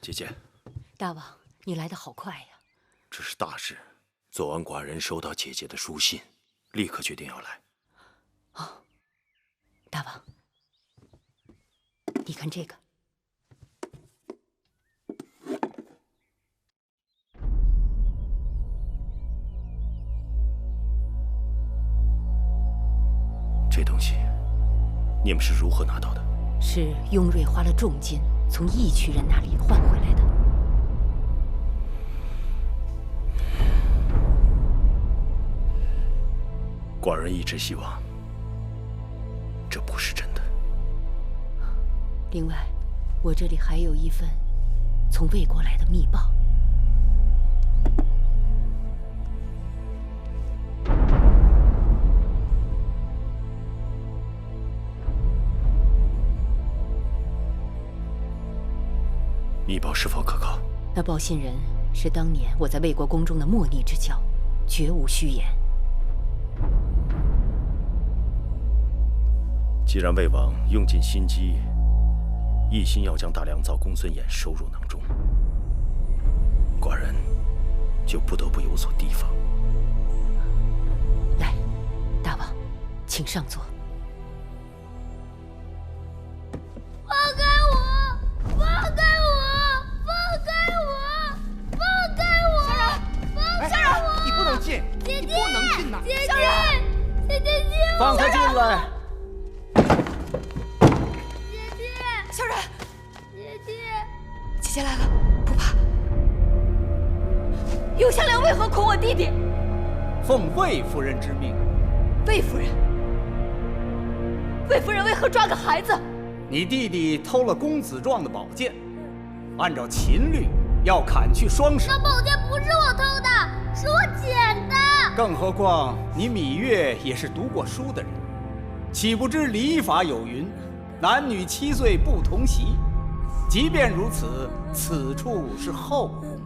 姐姐，大王，你来得好快呀！这是大事。昨晚寡人收到姐姐的书信，立刻决定要来。哦，大王，你看这个。这东西，你们是如何拿到的？是雍瑞花了重金从义渠人那里换回来的。寡人一直希望这不是真的。另外，我这里还有一份从魏国来的密报。密报是否可靠？那报信人是当年我在魏国宫中的莫逆之交，绝无虚言。既然魏王用尽心机，一心要将大良造公孙衍收入囊中，寡人就不得不有所提防。来，大王，请上座。放开我！放开我！放开我！放开我！小冉，你不能进，姐姐，你不能进呐！姐姐，姐姐，放他进来！小冉，姐姐，姐姐来了，不怕。永香莲为何恐我弟弟？奉魏夫人之命。魏夫人，魏夫人为何抓个孩子？你弟弟偷了公子壮的宝剑，按照秦律要砍去双手。那宝剑不是我偷的，是我捡的。更何况你芈月也是读过书的人，岂不知礼法有云，男女7岁不同席。即便如此，此处是后宫，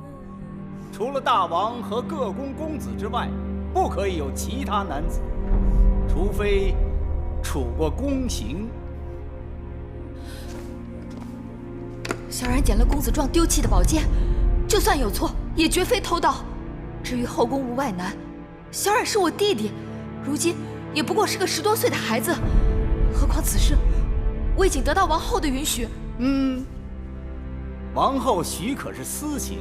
除了大王和各宫公子之外，不可以有其他男子，除非处过宫刑。小冉捡了公子壮丢弃的宝剑，就算有错，也绝非偷盗。至于后宫无外男，小冉是我弟弟，如今也不过是个10多岁的孩子。何况此事，我已经得到王后的允许。王后许可是私情，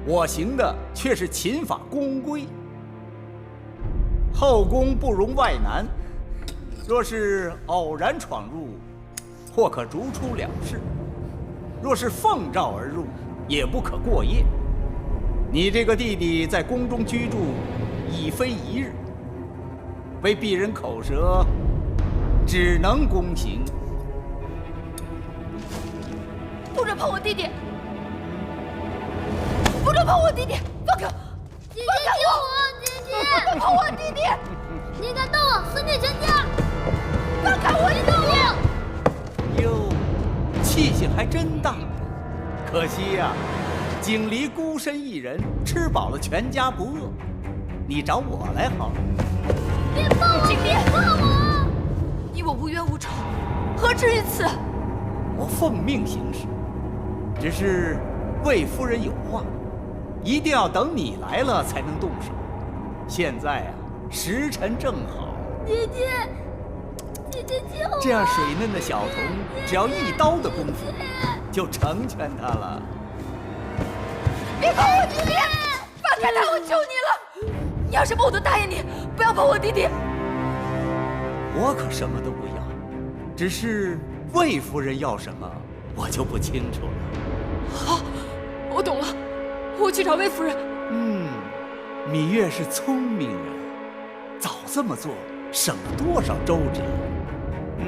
我行的却是秦法宫规。后宫不容外男，若是偶然闯入，或可逐出了事；若是奉诏而入，也不可过夜。你这个弟弟在宫中居住，已非一日，为避人口舌，只能宫刑。不准碰我弟弟！不准碰我弟弟！放开！姐姐救我！姐姐，不准碰我弟弟！你敢动我，死你全家！放开我！你动我！哟，气性还真大。可惜呀，景离孤身一人，吃饱了全家不饿。你找我来好了。别碰我！别碰我！你我无冤无仇，何至于此？我奉命行事，只是魏夫人有话，一定要等你来了才能动手。现在啊，时辰正好。姐姐，姐姐救我！这样水嫩的小童，只要1刀的功夫，就成全他了。别碰我弟弟！放开他！我求你了！你要是不，我都答应你，不要碰我弟弟。我可什么都不要，只是魏夫人要什么，我就不清楚了。好，我懂了，我去找魏夫人。芈月是聪明人，早这么做，省了多少周折。姐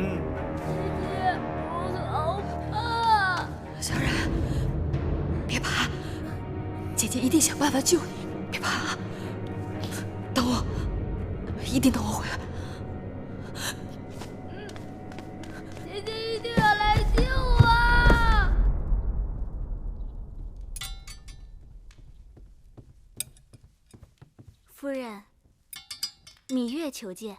姐，我好怕。小冉，别怕，姐姐一定想办法救你，别怕啊！等我，一定等我回来。姐姐一定要来救我！夫人，芈月求见。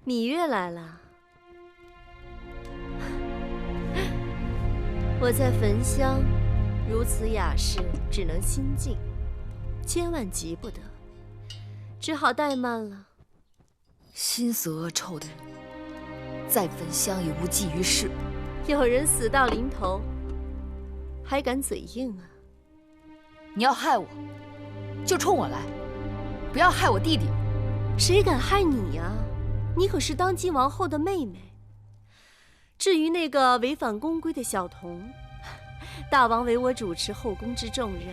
芈月来了。我在焚香，如此雅事，只能心静，千万急不得，只好怠慢了。心思恶臭的人，再焚香也无济于事。有人死到临头，还敢嘴硬啊？你要害我，就冲我来，不要害我弟弟。谁敢害你呀？你可是当今王后的妹妹。至于那个违反宫规的小童，大王委我主持后宫之重任，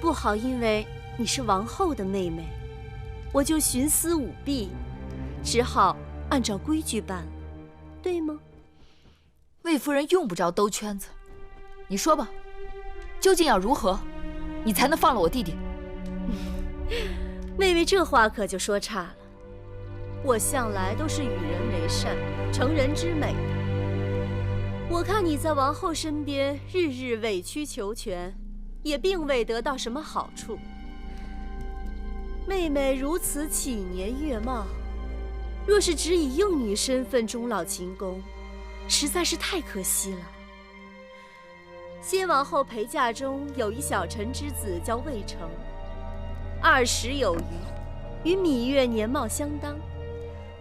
不好因为你是王后的妹妹，我就徇私舞弊，只好按照规矩办了，对吗？魏夫人用不着兜圈子，你说吧，究竟要如何，你才能放了我弟弟？妹妹这话可就说差了。我向来都是与人为善，成人之美的。我看你在王后身边日日委曲求全，也并未得到什么好处。妹妹如此启年月貌，若是只以幼女身份终老秦宫，实在是太可惜了。先王后陪嫁中有一小臣之子叫魏成，20有余，与芈月年貌相当。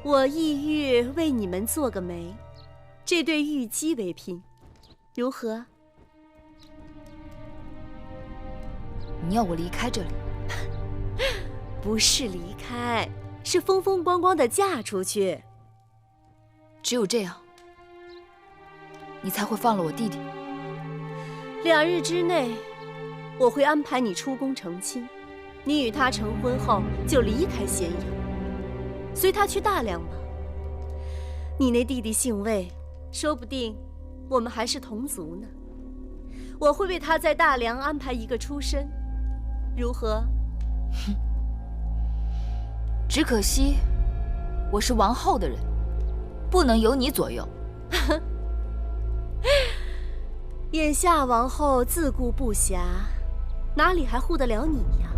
我意欲为你们做个媒，这对玉姬为聘，如何？你要我离开这里？不是离开，是风风光光的嫁出去。只有这样，你才会放了我弟弟。2日之内，我会安排你出宫成亲。你与他成婚后，就离开咸阳，随他去大梁吧。你那弟弟姓魏，说不定我们还是同族呢。我会为他在大梁安排一个出身，如何？只可惜，我是王后的人，不能由你左右。眼下王后自顾不暇，哪里还护得了你呀？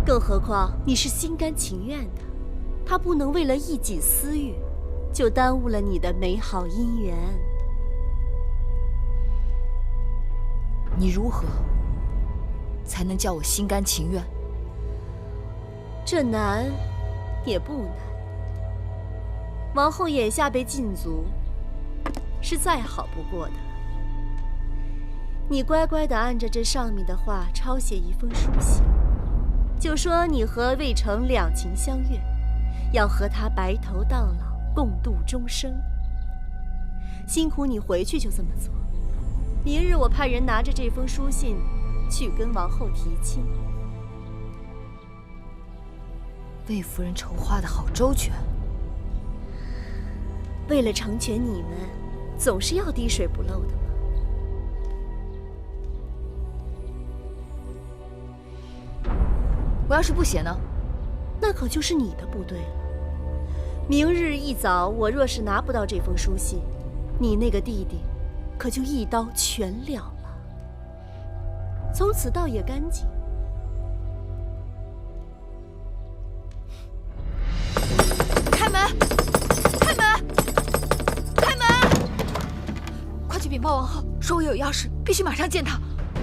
更何况你是心甘情愿的，她不能为了一己私欲，就耽误了你的美好姻缘。你如何才能叫我心甘情愿？这难也不难。王后眼下被禁足，是再好不过的了。你乖乖地按着这上面的话抄写一封书信，就说你和魏成两情相悦，要和他白头到老，共度终生。辛苦你回去就这么做。明日我派人拿着这封书信去跟王后提亲。魏夫人筹划得好周全。为了成全你们，总是要滴水不漏的嘛。我要是不写呢？那可就是你的不对了。明日一早，我若是拿不到这封书信，你那个弟弟可就一刀全了了，从此倒也干净。开门！开门！开门！快去禀报王后，说我有要事，必须马上见她。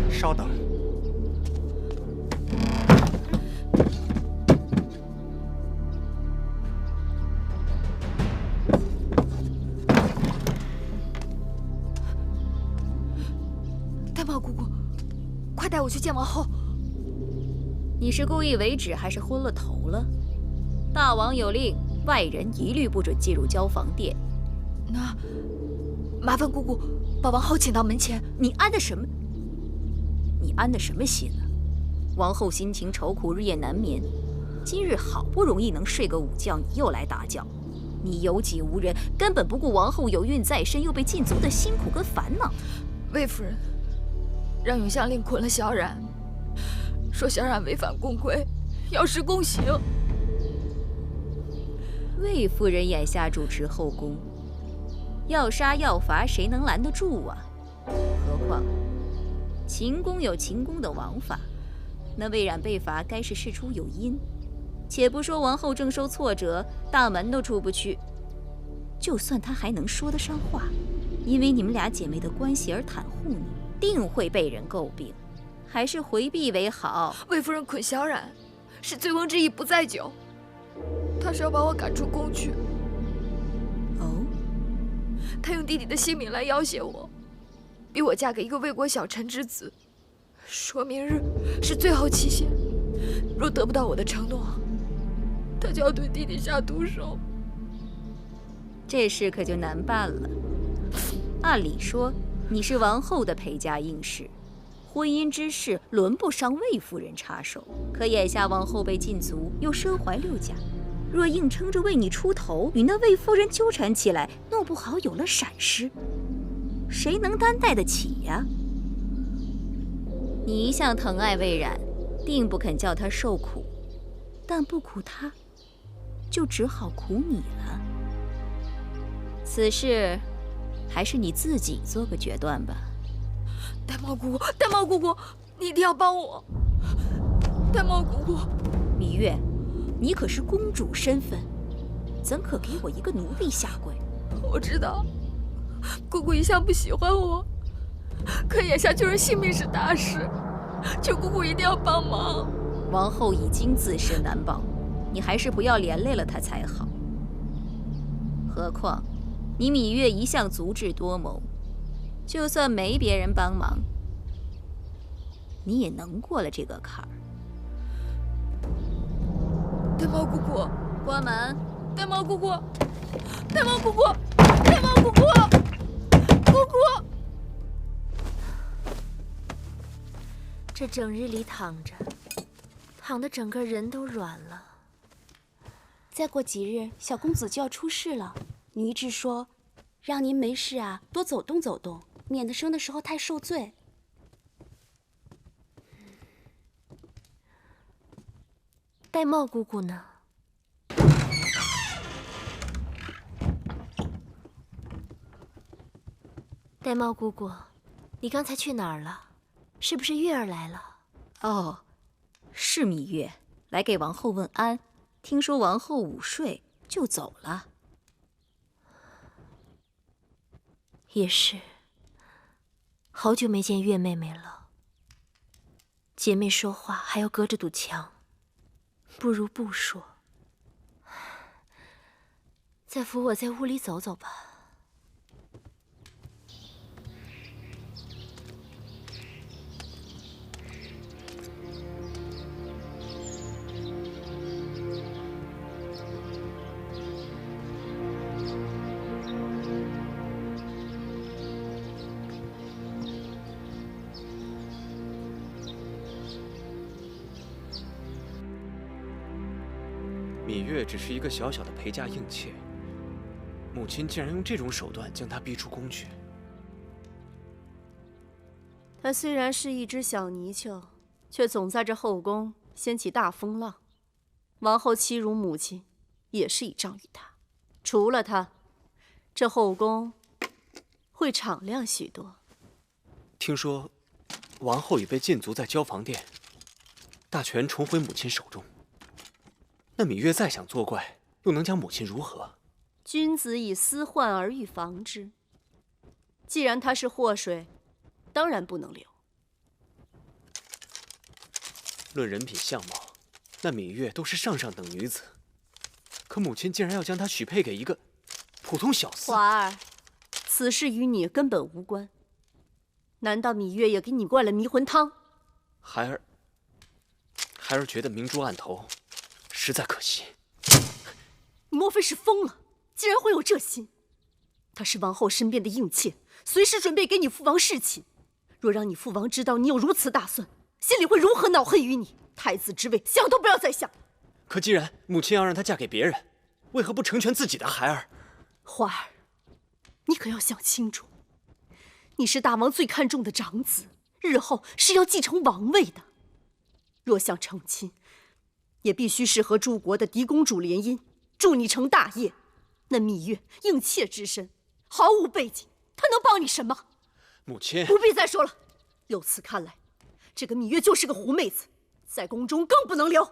稍等。大茂姑姑，快带我去见王后。你是故意为止，还是昏了头了？大王有令，外人一律不准进入交房殿。那麻烦姑姑把王后请到门前。你安的什么？你安的什么心啊？王后心情愁苦，日夜难眠。今日好不容易能睡个午觉，你又来打搅。你有己无人，根本不顾王后有孕在身，又被禁足的辛苦跟烦恼。魏夫人让永香令捆了小冉，说小冉违反宫规，要施宫刑。魏夫人眼下主持后宫，要杀要罚，谁能拦得住啊？何况秦宫有秦宫的王法，那魏冉被罚，该是事出有因。且不说王后正受挫折，大门都出不去，就算他还能说得上话，因为你们俩姐妹的关系而袒护你，定会被人诟病，还是回避为好。魏夫人捆小冉，是醉翁之意不在酒，她是要把我赶出宫去。哦，她用弟弟的性命来要挟我，逼我嫁给一个魏国小臣之子，说明日是最后期限，若得不到我的承诺，她就要对弟弟下毒手。这事可就难办了。按理说，你是王后的陪嫁应试，婚姻之事轮不上魏夫人插手。可眼下王后被禁足，又身怀6甲，若硬撑着为你出头，与那魏夫人纠缠起来，弄不好有了闪失，谁能担待得起呀？你一向疼爱魏冉，定不肯叫她受苦，但不苦她，就只好苦你了。此事，还是你自己做个决断吧。玳瑁姑姑，玳瑁姑姑，你一定要帮我！玳瑁姑姑，芈月，你可是公主身份，怎可给我一个奴婢下跪？我知道，姑姑一向不喜欢我，可眼下救人性命是大事，求姑姑一定要帮忙。王后已经自身难保，你还是不要连累了她才好。何况，你芈月一向足智多谋，就算没别人帮忙，你也能过了这个坎儿。玳瑁姑姑，关门！玳瑁姑姑，玳瑁姑姑，玳瑁姑姑，姑姑。这整日里躺着，躺得整个人都软了。再过几日，小公子就要出世了。女医治说，让您没事啊，多走动走动，免得生的时候太受罪。玳瑁姑姑呢？玳瑁姑姑，你刚才去哪儿了？是不是月儿来了？哦，是芈月来给王后问安，听说王后午睡就走了。也是，好久没见月妹妹了。姐妹说话还要隔着堵墙，不如不说。再扶我在屋里走走吧。芈月只是一个小小的陪嫁应妾，母亲竟然用这种手段将她逼出宫去。她虽然是一只小泥鳅，却总在这后宫掀起大风浪。王后欺辱母亲，也是倚仗于她。除了她，这后宫会敞亮许多。听说，王后已被禁足在交房殿，大权重回母亲手中。那芈月再想作怪，又能将母亲如何？君子以私患而预防之。既然她是祸水，当然不能留。论人品相貌，那芈月都是上等女子，可母亲竟然要将她许配给一个普通小厮。华儿，此事与你根本无关。难道芈月也给你灌了迷魂汤？孩儿觉得明珠暗投，实在可惜。你莫非是疯了？竟然会有这心！她是王后身边的应妾，随时准备给你父王侍寝。若让你父王知道你有如此打算，心里会如何恼恨于你？太子之位，想都不要再想。可既然母亲要让她嫁给别人，为何不成全自己的孩儿？花儿，你可要想清楚，你是大王最看重的长子，日后是要继承王位的。若想成亲，也必须是和诸国的嫡公主联姻，助你成大业。那芈月应妾之身，毫无背景，她能帮你什么？母亲，不必再说了。由此看来，这个芈月就是个狐妹子，在宫中更不能留。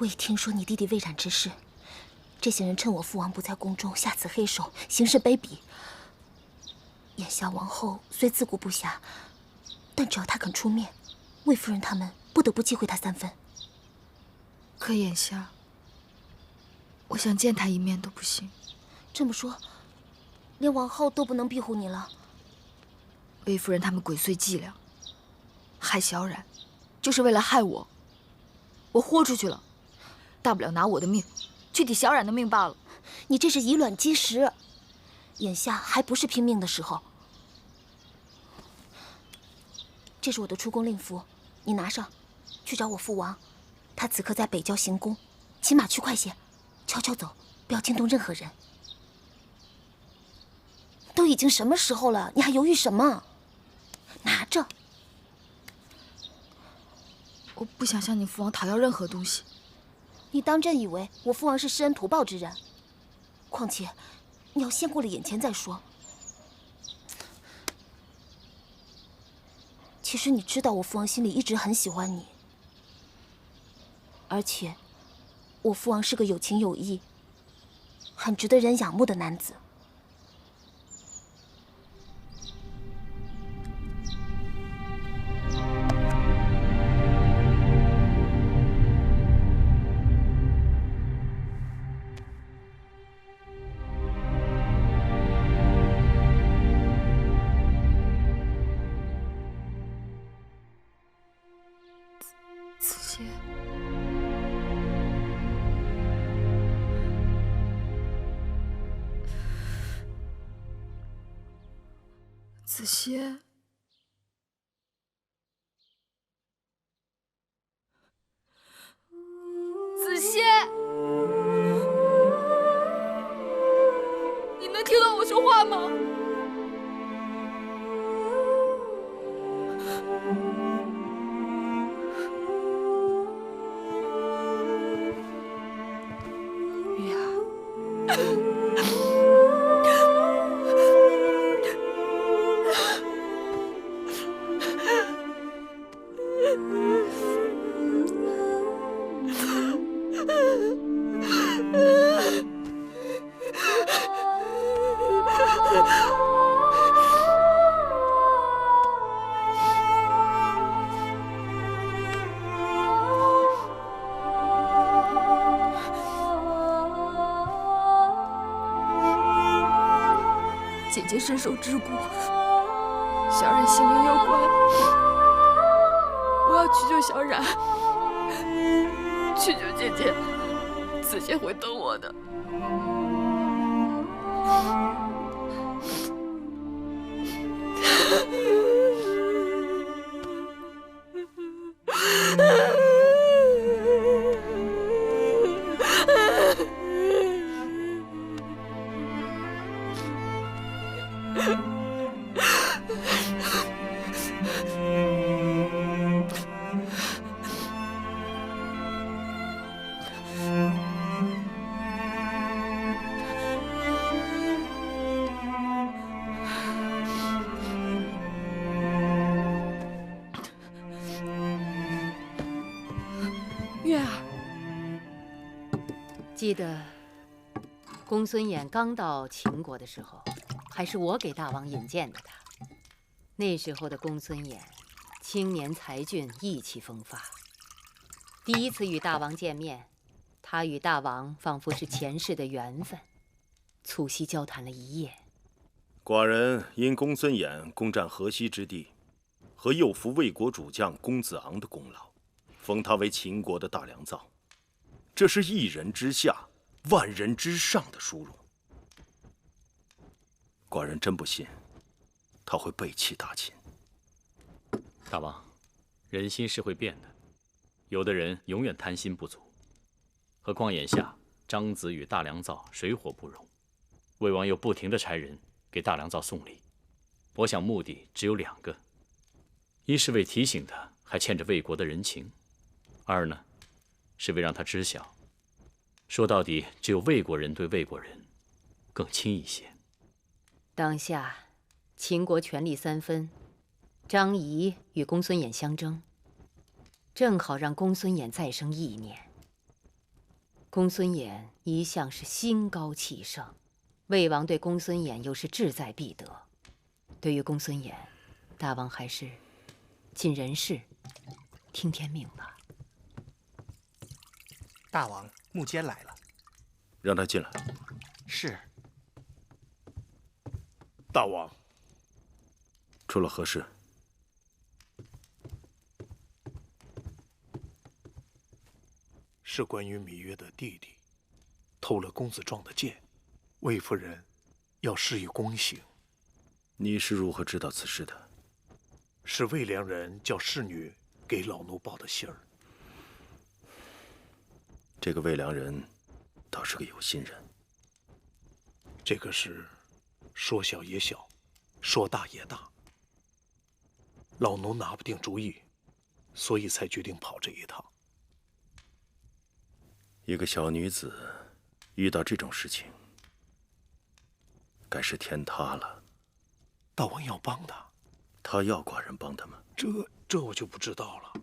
我也听说你弟弟魏冉之事，这些人趁我父王不在宫中下此黑手，行事卑鄙。眼下王后虽自顾不暇，但只要她肯出面，魏夫人他们不得不忌讳她3分。可眼下，我想见他一面都不行。这么说，连王后都不能庇护你了？魏夫人他们鬼祟伎俩，害小冉，就是为了害我。我豁出去了，大不了拿我的命去抵小冉的命罢了。你这是以卵击石，眼下还不是拼命的时候。这是我的出宫令符，你拿上，去找我父王。他此刻在北郊行宫，骑马去快些，悄悄走，不要惊动任何人。都已经什么时候了，你还犹豫什么？拿着。我不想向你父王讨要任何东西。你当真以为我父王是施恩图报之人？况且，你要先过了眼前再说。其实你知道，我父王心里一直很喜欢你，而且，我父王是个有情有义、很值得人仰慕的男子。子歇，子歇，你能听到我说话吗？月儿。姐姐身受桎梏，小冉性命攸关，我要去救小冉，去救姐姐，子歇会等我的。月儿，记得公孙衍刚到秦国的时候，还是我给大王引荐的他。那时候的公孙衍，青年才俊，意气风发。第一次与大王见面，他与大王仿佛是前世的缘分，促膝交谈了一夜。寡人因公孙衍攻占河西之地，和诱俘魏国主将公子昂的功劳，封他为秦国的大良造，这是一人之下，万人之上的殊荣。寡人真不信他会背弃大秦。大王，人心是会变的，有的人永远贪心不足。何况眼下张子与大良造水火不容，魏王又不停地差人给大良造送礼，我想目的只有2个：一是为提醒他还欠着魏国的人情；二呢，是为让他知晓，说到底只有魏国人对魏国人更亲一些。当下秦国权力3分，张仪与公孙衍相争，正好让公孙衍再生意念，公孙衍一向是心高气盛，魏王对公孙衍又是志在必得。对于公孙衍，大王还是尽人事，听天命吧。大王，穆坚来了。让他进来。是。大王，出了何事？是关于芈月的弟弟偷了公子壮的剑，魏夫人要施以宫刑。你是如何知道此事的？是魏良人叫侍女给老奴报的信儿。这个魏良人倒是个有心人。这个事说小也小，说大也大，老奴拿不定主意，所以才决定跑这一趟。一个小女子遇到这种事情，该是天塌了。大王要帮他，他要寡人帮他吗？这我就不知道了。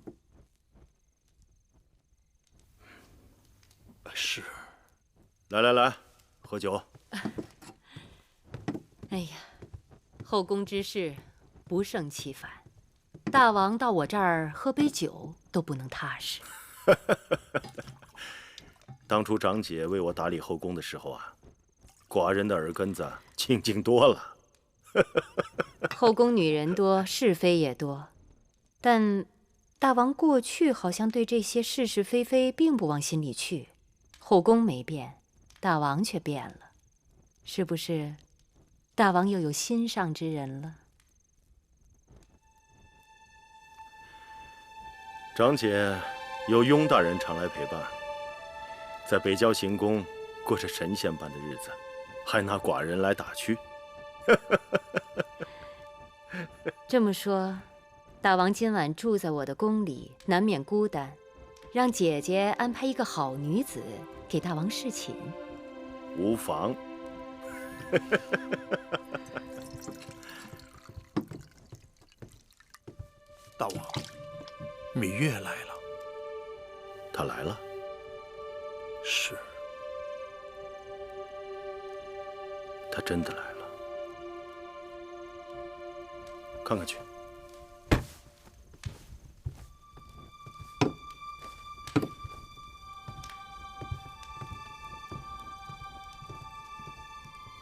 是。来，喝酒。哎呀，后宫之事不胜其烦，大王到我这儿喝杯酒都不能踏实。当初长姐为我打理后宫的时候啊，寡人的耳根子清净多了。后宫女人多，是非也多，但大王过去好像对这些是是非非并不往心里去。后宫没变，大王却变了，是不是？大王又有心上之人了？长姐有雍大人常来陪伴，在北郊行宫过着神仙般的日子，还拿寡人来打趣。这么说，大王今晚住在我的宫里，难免孤单，让姐姐安排一个好女子给大王侍寝。无妨。大王，芈月来了。她来了？是。她真的来了。看看去。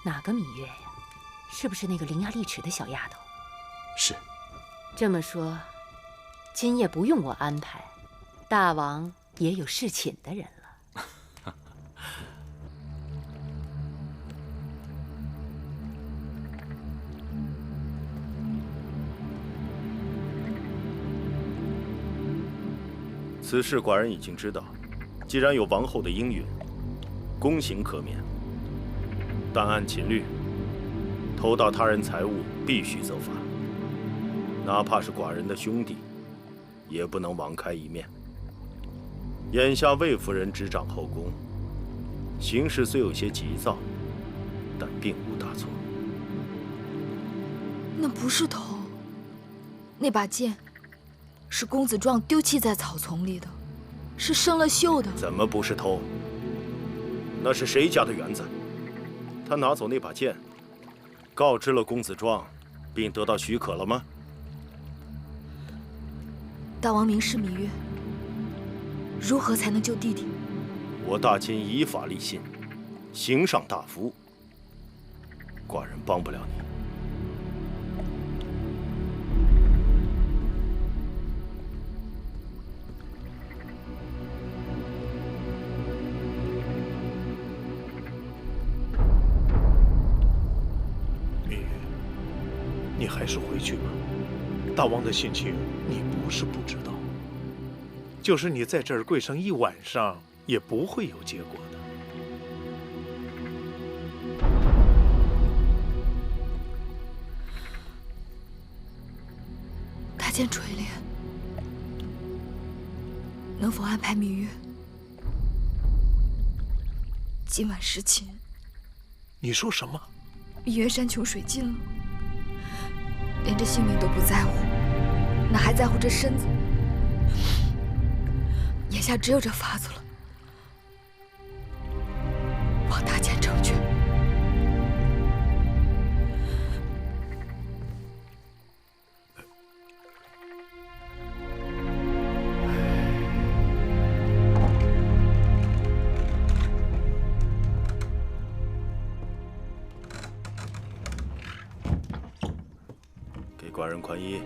哪个芈月呀？是不是那个伶牙俐齿的小丫头？是。这么说，今夜不用我安排，大王也有侍寝的人了。此事寡人已经知道，既然有王后的应允，宫刑可免，但按秦律，偷盗他人财物必须责罚，哪怕是寡人的兄弟，也不能网开一面。眼下魏夫人执掌后宫，行事虽有些急躁，但并无大错。那不是偷，那把剑是公子壮丢弃在草丛里的，是生了锈的。怎么不是偷？那是谁家的园子？他拿走那把剑，告知了公子壮，并得到许可了吗？大王明示芈月，如何才能救弟弟？我大秦以法立信，刑上大夫，寡人帮不了你。你还是回去吧，大王的心情你不是不知道。就是你在这儿跪上一晚上，也不会有结果的。大剑垂怜，能否安排芈月今晚侍寝？你说什么？芈月山穷水尽了，连这性命都不在乎，哪还在乎这身子？眼下只有这法子了。望大剑成全。给寡人宽衣。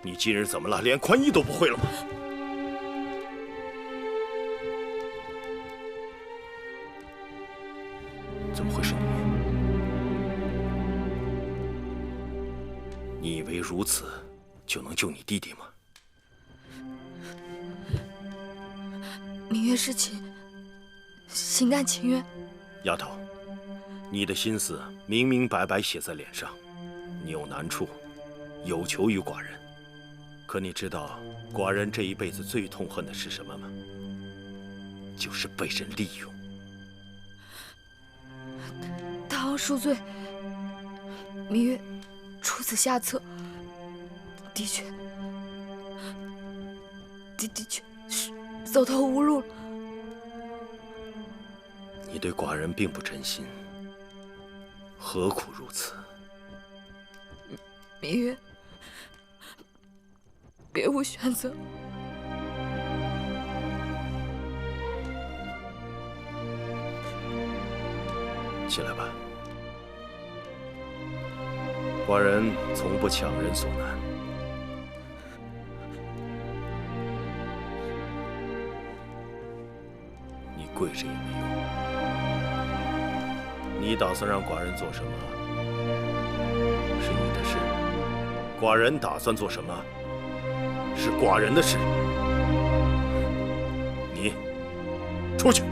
你今日怎么了？连宽衣都不会了吗？怎么会是你？你以为如此就能救你弟弟吗？明月是情，心甘情愿。丫头，你的心思明明白白写在脸上，你有难处，有求于寡人。可你知道寡人这一辈子最痛恨的是什么吗？就是被人利用。大王恕罪，明月出此下策，的确是走投无路了。你对寡人并不真心，何苦如此？明月，别无选择。起来吧，寡人从不强人所难。你跪着也没用。你打算让寡人做什么？是你的事。寡人打算做什么？是寡人的事。你出去。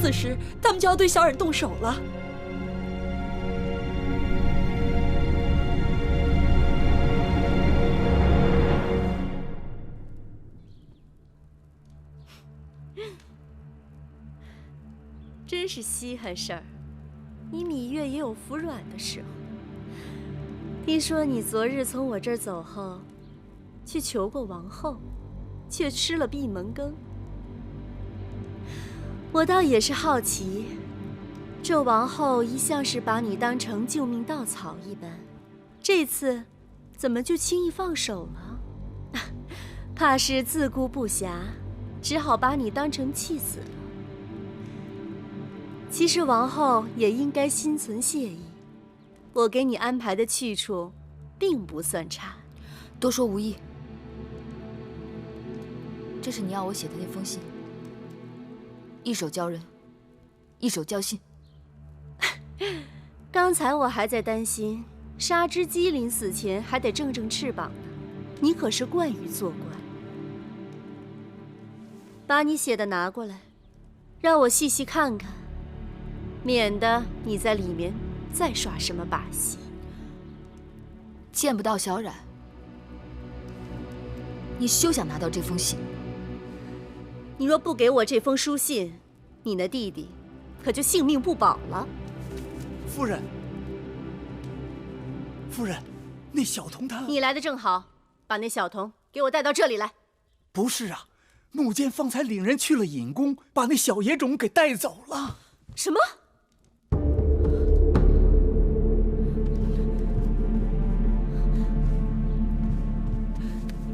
4时，他们就要对小冉动手了。真是稀罕事儿，你芈月也有服软的时候。听说你昨日从我这儿走后，去求过王后，却吃了闭门羹。我倒也是好奇，这王后一向是把你当成救命稻草一般，这次怎么就轻易放手了？怕是自顾不暇，只好把你当成弃子了。其实王后也应该心存谢意，我给你安排的去处，并不算差。多说无益。这是你要我写的那封信。一手交人，一手交信。刚才我还在担心，杀只鸡临死前还得正正翅膀呢，你可是惯于作怪。把你写的拿过来，让我细细看看，免得你在里面再耍什么把戏。见不到小冉，你休想拿到这封信。你若不给我这封书信，你那弟弟可就性命不保了。夫人，夫人，那小童他……你来的正好，把那小童给我带到这里来。不是啊，木间方才领人去了隐宫，把那小野种给带走了。什么？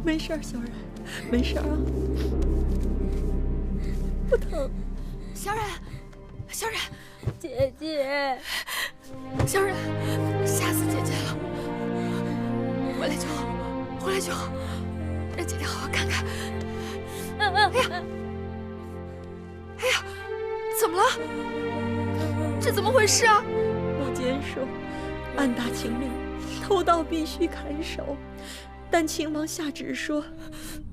没事儿，小冉，没事儿啊，不疼。小冉，小冉，姐姐，小冉，吓死姐姐了！回来就好，回来就好，让姐姐好好看看。哎呀，哎呀，怎么了？这怎么回事啊？木间说，按大秦令，偷盗必须砍手。但秦王下旨说，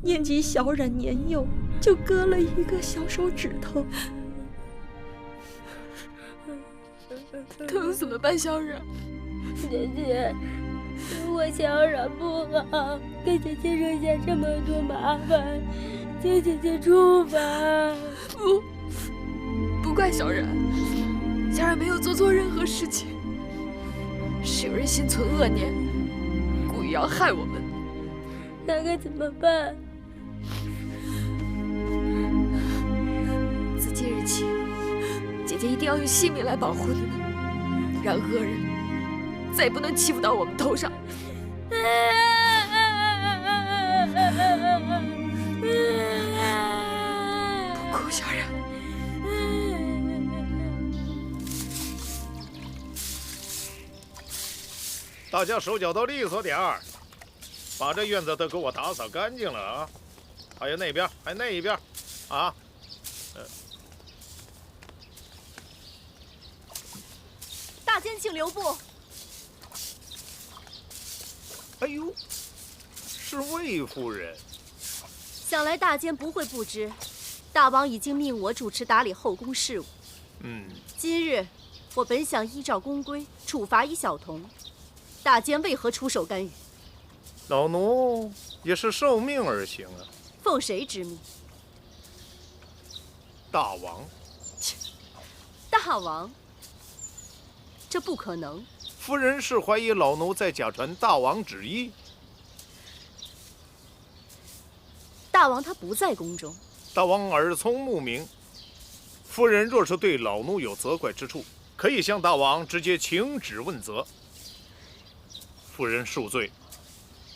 念及小冉年幼，就割了一个小手指头。疼死了吧，小冉？姐姐，我小冉不好，给姐姐惹下这么多麻烦，请姐姐处罚。不怪小冉，小冉没有做错任何事情，是有人心存恶念，故意要害我们。那该怎么办？自今日起，姐姐一定要用性命来保护你们，让恶人再也不能欺负到我们头上。不哭，小冉。大家手脚都利索点儿，把这院子都给我打扫干净了啊！还有那边，还有那一边，啊！大监请留步。哎呦，是魏夫人。想来大监不会不知，大王已经命我主持打理后宫事务。今日我本想依照宫规处罚一小童，大监为何出手干预？老奴也是受命而行啊。奉谁之命？大王。大王？这不可能。夫人是怀疑老奴在假传大王旨意。大王他不在宫中。大王耳聪目明，夫人若是对老奴有责怪之处，可以向大王直接请旨问责。夫人恕罪。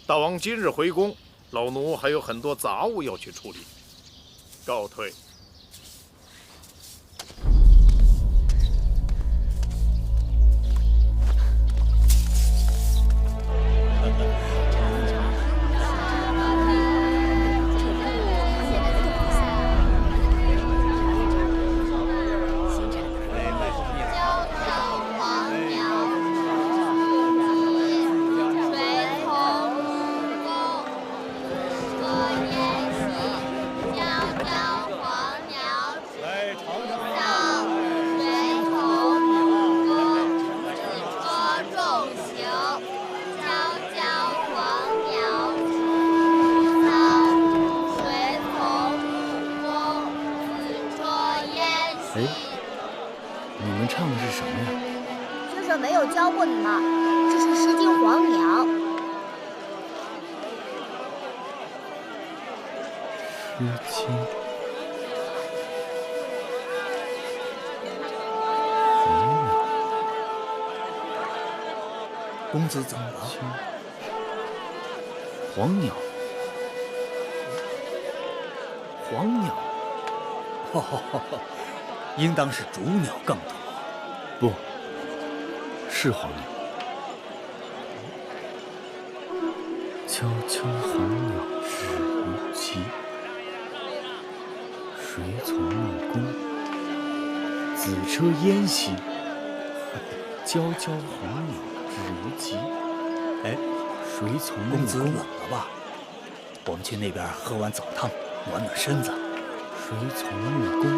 大王今日回宫，老奴还有很多杂物要去处理，告退。公子怎么了？黄鸟，黄鸟，应当是竹鸟更多。不，是黄鸟。悄悄黄鸟止于其，谁从木宫？紫车烟兮，悄悄黄鸟。止于其，哎，谁从公子冷了吧？我们去那边喝碗澡汤，暖暖身子。谁从木宫？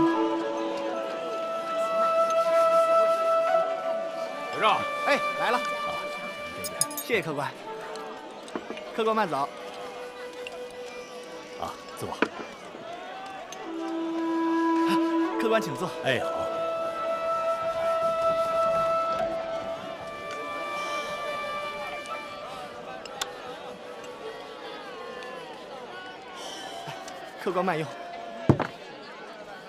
有肉，哎，来了。谢谢客官。客官慢走。啊，坐。客官请坐。哎，好。客官慢用。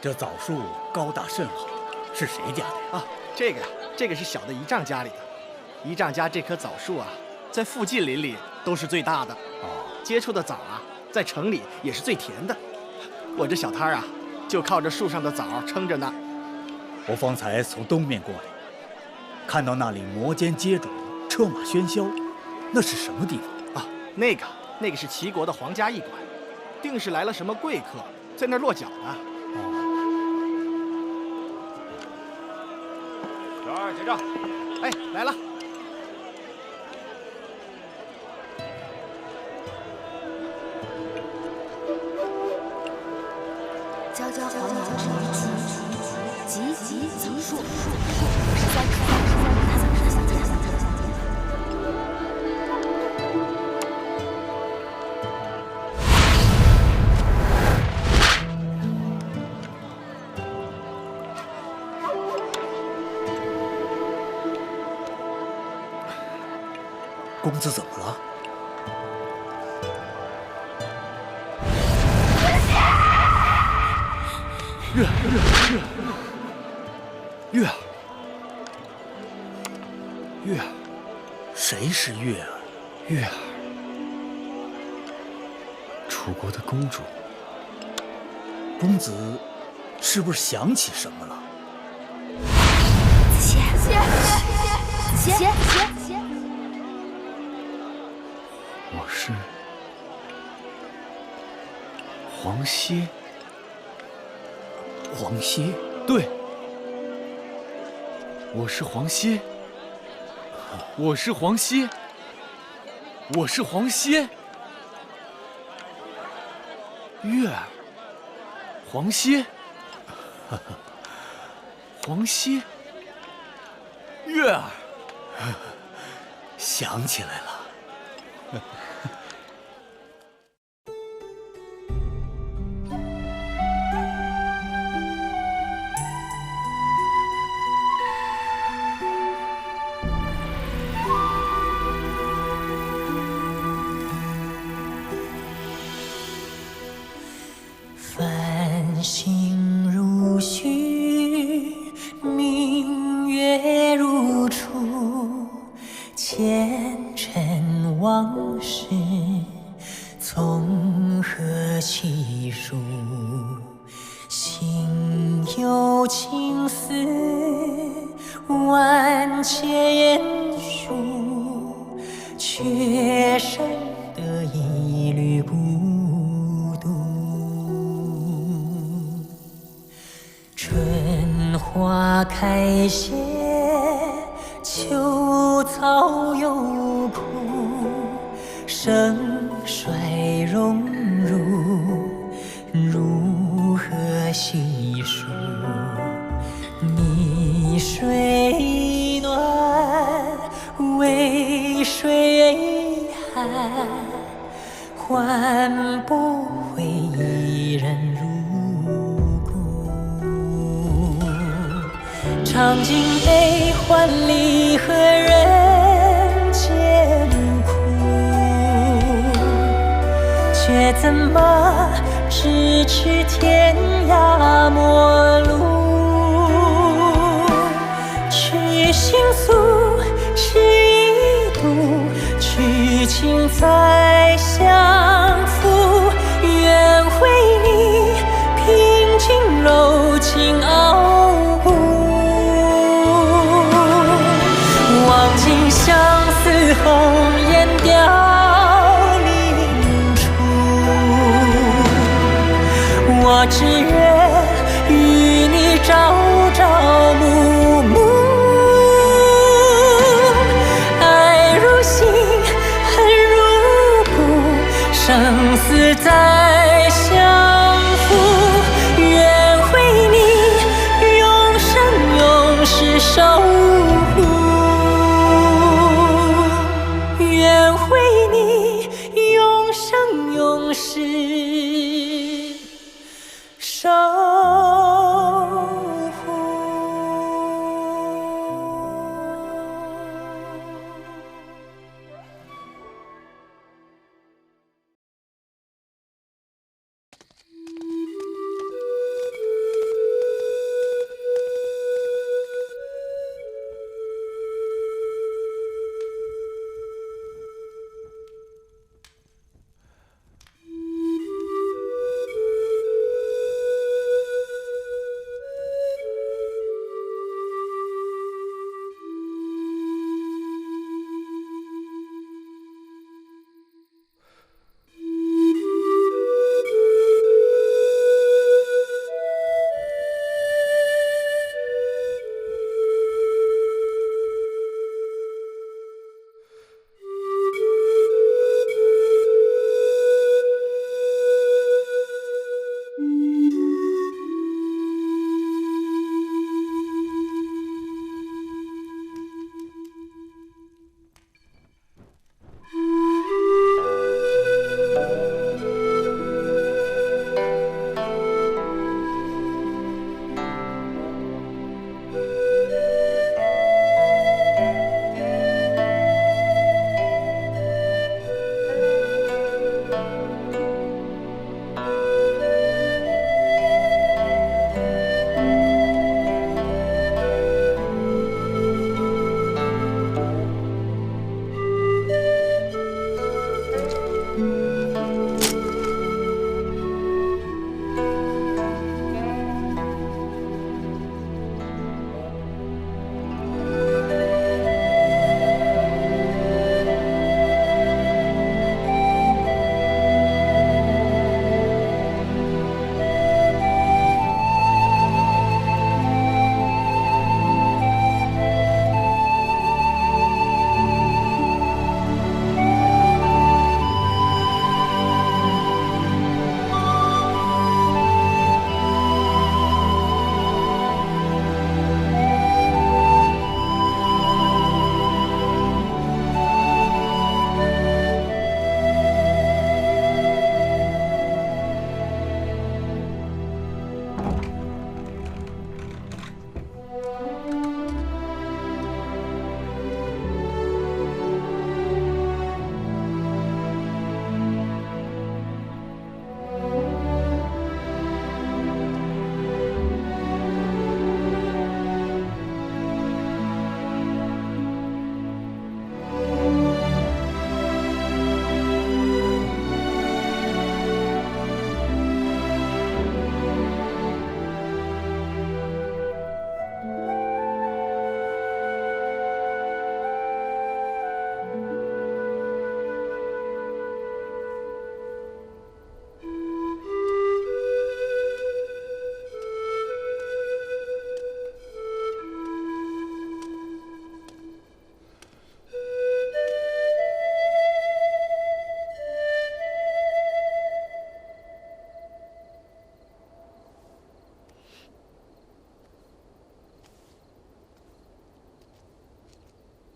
这枣树高大甚好，是谁家的呀？啊，这个是小的姨丈家里的。姨丈家这棵枣树啊，在附近邻里都是最大的。哦，结出的枣啊，在城里也是最甜的。我这小摊啊，就靠着树上的枣撑着呢。我方才从东面过来，看到那里摩肩接踵，车马喧嚣，那是什么地方啊？那个是齐国的皇家驿馆，定是来了什么贵客，在那儿落脚的。哦，小二结账。哎，来了。焦焦黄毛之于吉枣树。公子怎么了？月儿，谁是月儿？月儿，楚国的公主。公子是不是想起什么了？子邪，我是黄歇。黄歇？对，我是黄歇。我是黄歇。我是黄歇。月儿，黄歇。黄歇。月儿，想起来了。繁星如许，明月如初，前尘往事从何起数？心有情丝万千束，却生得一缕孤独。春花开谢，秋草又枯，盛衰荣辱，如何细数？泥水暖，渭水寒，换不回一人如故。尝尽悲欢离合人间苦，却怎么咫尺天涯陌路？去心诉，痴一度，去情再相负。愿为你平静柔情傲骨，望尽相思红颜凋零处。我只愿与你朝朝暮暮，爱如星，恨如骨，生死再相负。愿为你永生永世守护，愿为你生永世守护。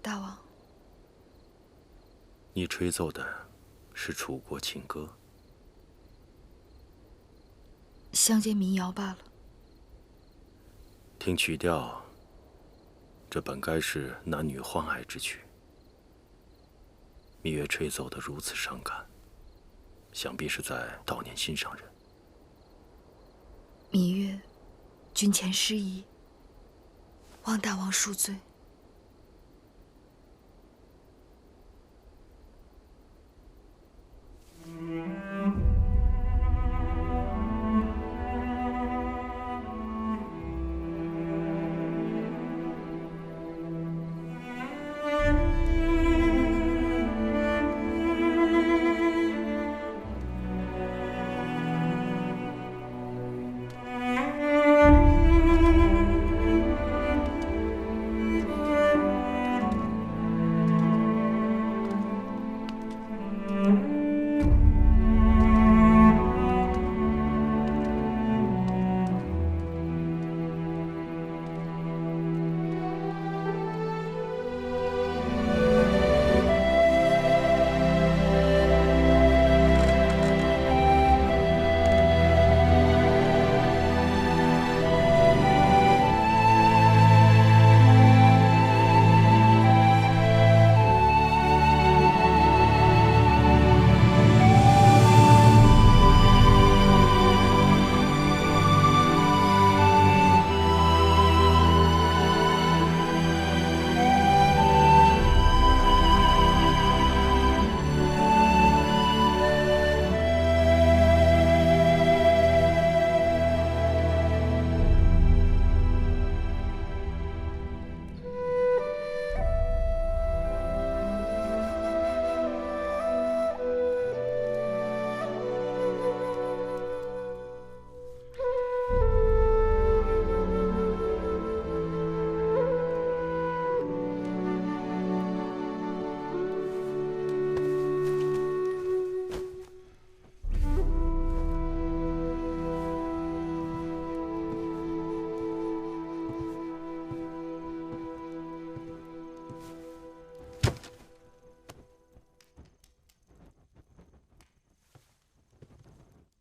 大王，你吹奏的是楚国情歌，乡间民谣罢了。听曲调，这本该是男女欢爱之曲。芈月吹奏得如此伤感，想必是在悼念心上人。芈月，君前失仪，望大王恕罪。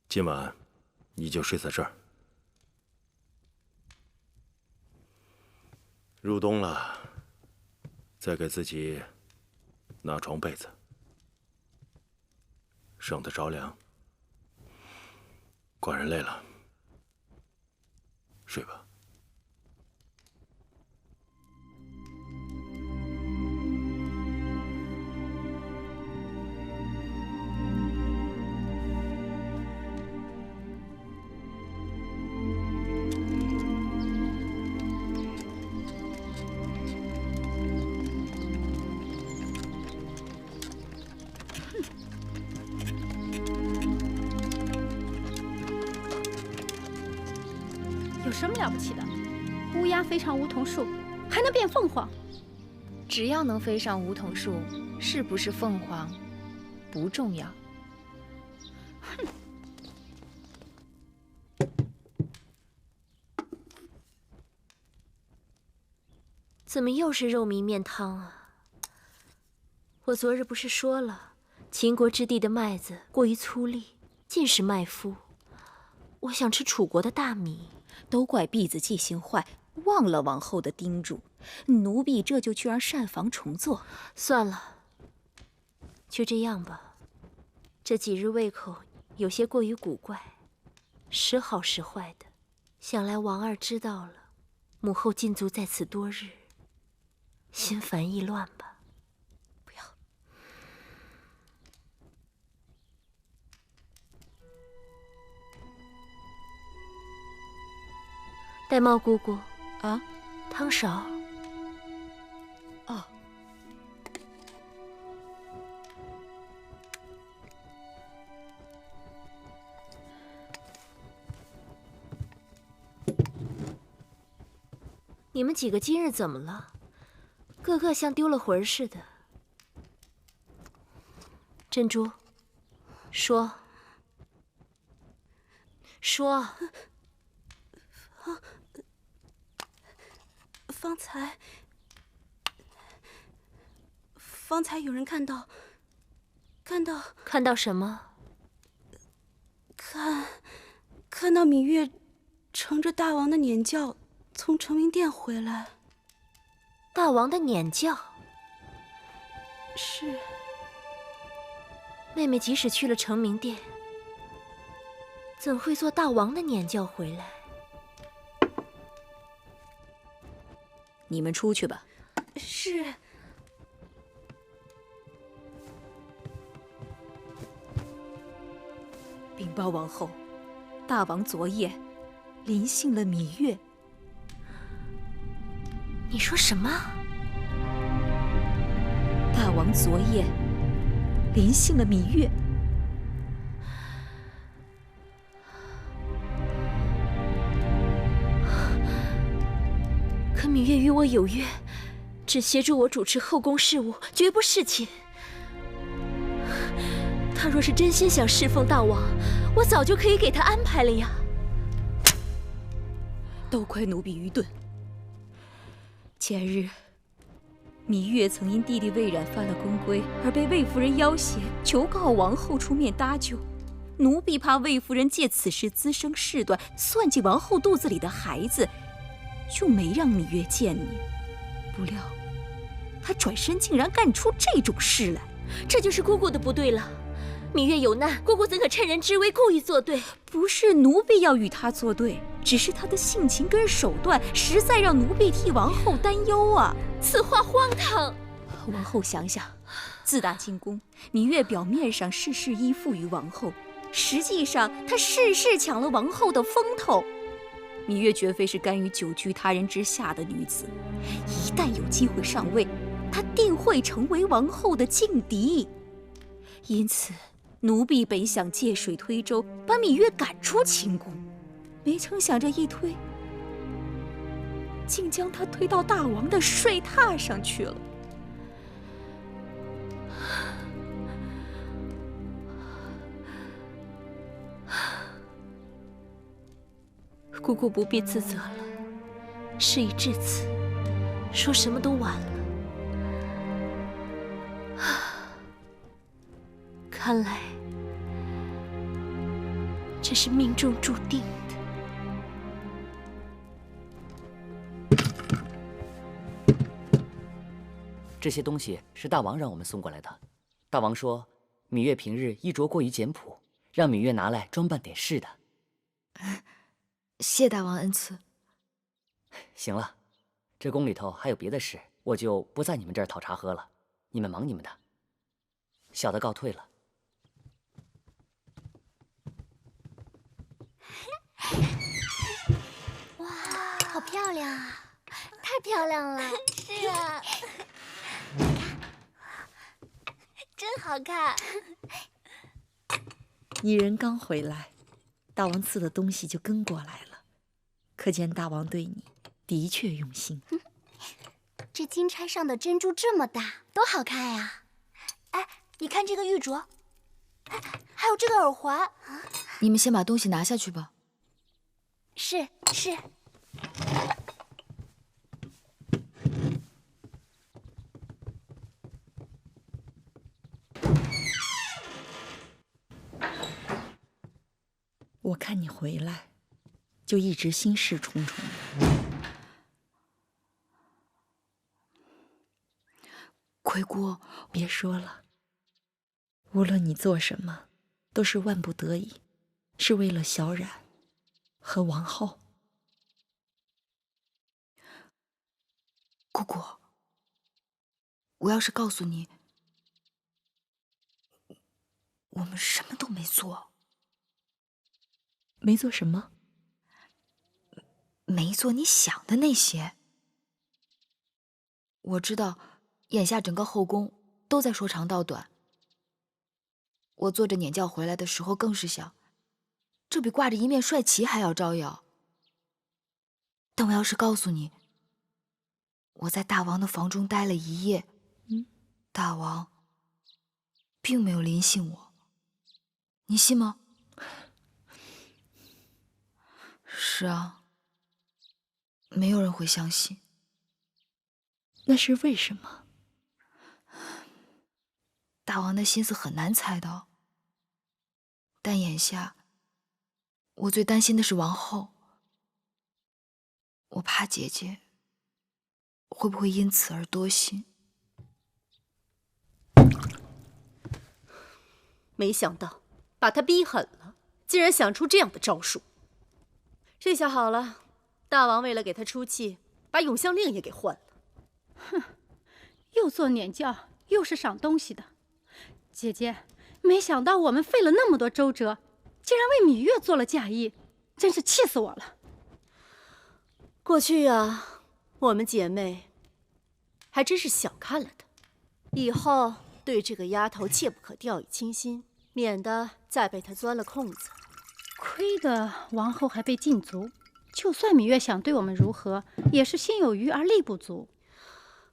今晚你就睡在这儿。入冬了，再给自己拿床被子，省得着凉。寡人累了，睡吧。有什么了不起的？乌鸦飞上梧桐树，还能变凤凰。只要能飞上梧桐树，是不是凤凰不重要。哼！怎么又是肉糜面汤啊？我昨日不是说了，秦国之地的麦子过于粗粝，尽是麦麸。我想吃楚国的大米。都怪婢子记性坏，忘了王后的叮嘱，奴婢这就去让膳房重做。算了，就这样吧。这几日胃口有些过于古怪，时好时坏的。想来王二知道了，母后禁足在此多日，心烦意乱吧。不要。玳瑁姑姑啊，汤勺。哦。你们几个今日怎么了？个个像丢了魂似的。珍珠，说。方才有人看到什么？看到芈月乘着大王的辇轿从成明殿回来。大王的辇轿？是。妹妹即使去了成明殿，怎会坐大王的辇轿回来？你们出去吧。是。禀报王后，大王昨夜临幸了芈月。你说什么？大王昨夜临幸了芈月。可芈月与我有约，只协助我主持后宫事务，绝不侍寝。他若是真心想侍奉大王，我早就可以给他安排了呀。都怪奴婢愚钝。前日，芈月曾因弟弟魏冉犯了宫规，而被魏夫人要挟，求告王后出面搭救。奴婢怕魏夫人借此事滋生事端，算计王后肚子里的孩子，就没让芈月见你。不料，她转身竟然干出这种事来，这就是姑姑的不对了。芈月有难，姑姑怎可趁人之危故意作对？不是奴婢要与她作对，只是她的性情跟手段实在让奴婢替王后担忧啊！此话荒唐。王后想想，自打进宫，芈月表面上事事依附于王后，实际上她事事抢了王后的风头。芈月绝非是甘于久居他人之下的女子，一旦有机会上位，她定会成为王后的劲敌。因此，奴婢本想借水推舟，把芈月赶出秦宫，没成想这一推，竟将她推到大王的睡榻上去了。姑姑不必自责了，事已至此，说什么都晚了。看来这是命中注定的。这些东西是大王让我们送过来的。大王说，芈月平日衣着过于简朴，让芈月拿来装扮点饰的。谢大王恩赐。行了，这宫里头还有别的事，我就不在你们这儿讨茶喝了。你们忙你们的，小的告退了。哇，好漂亮啊！太漂亮了。是啊，真好看。女人刚回来，大王赐的东西就跟过来了，可见大王对你的确用心。这金钗上的珍珠这么大，多好看呀！哎，你看这个玉镯，哎，还有这个耳环。你们先把东西拿下去吧。是。我看你回来，就一直心事重重的。奎姑，别说了，无论你做什么，都是万不得已，是为了小冉和王后。姑姑，我要是告诉你，我们什么都没做。没做什么？没做你想的那些。我知道，眼下整个后宫都在说长道短。我坐着辇轿回来的时候，更是想，这比挂着一面帅旗还要招摇。但我要是告诉你，我在大王的房中待了一夜，大王并没有临幸我，你信吗？是啊，没有人会相信。那是为什么？大王的心思很难猜到，但眼下我最担心的是王后。我怕姐姐会不会因此而多心。没想到把他逼狠了，竟然想出这样的招数。这下好了，大王为了给他出气，把永香令也给换了。哼，又做辇轿，又是赏东西的。姐姐，没想到我们费了那么多周折，竟然为芈月做了嫁衣，真是气死我了。过去啊，我们姐妹还真是小看了她，以后对这个丫头切不可掉以轻心，免得再被她钻了空子。亏得王后还被禁足，就算芈月想对我们如何，也是心有余而力不足。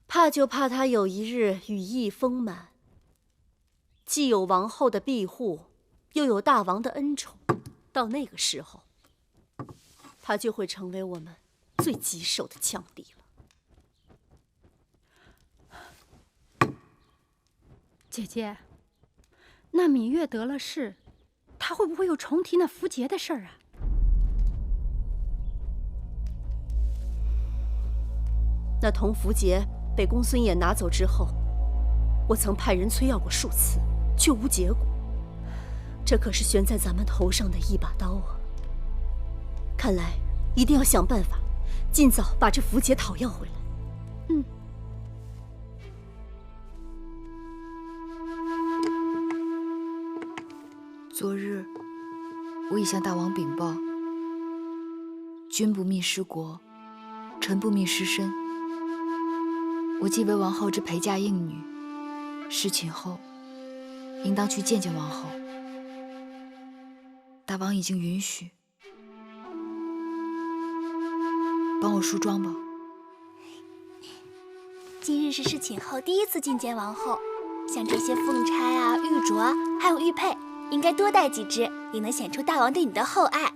怕就怕她有一日羽翼丰满，既有王后的庇护，又有大王的恩宠，到那个时候，她就会成为我们最棘手的强敌了。姐姐，那芈月得了势，她会不会又重提那符节的事儿啊？那铜符节被公孙衍拿走之后，我曾派人催要过数次，却无结果。这可是悬在咱们头上的一把刀啊！看来一定要想办法，尽早把这符节讨要回来。嗯。昨日我已向大王禀报，君不密失国，臣不密失身。我既为王后之陪嫁应女，侍寝后应当去见见王后。大王已经允许，帮我梳妆吧。今日是侍寝后第一次觐见王后，像这些凤钗啊、玉镯啊，还有玉佩，应该多带几只，也能显出大王对你的厚爱。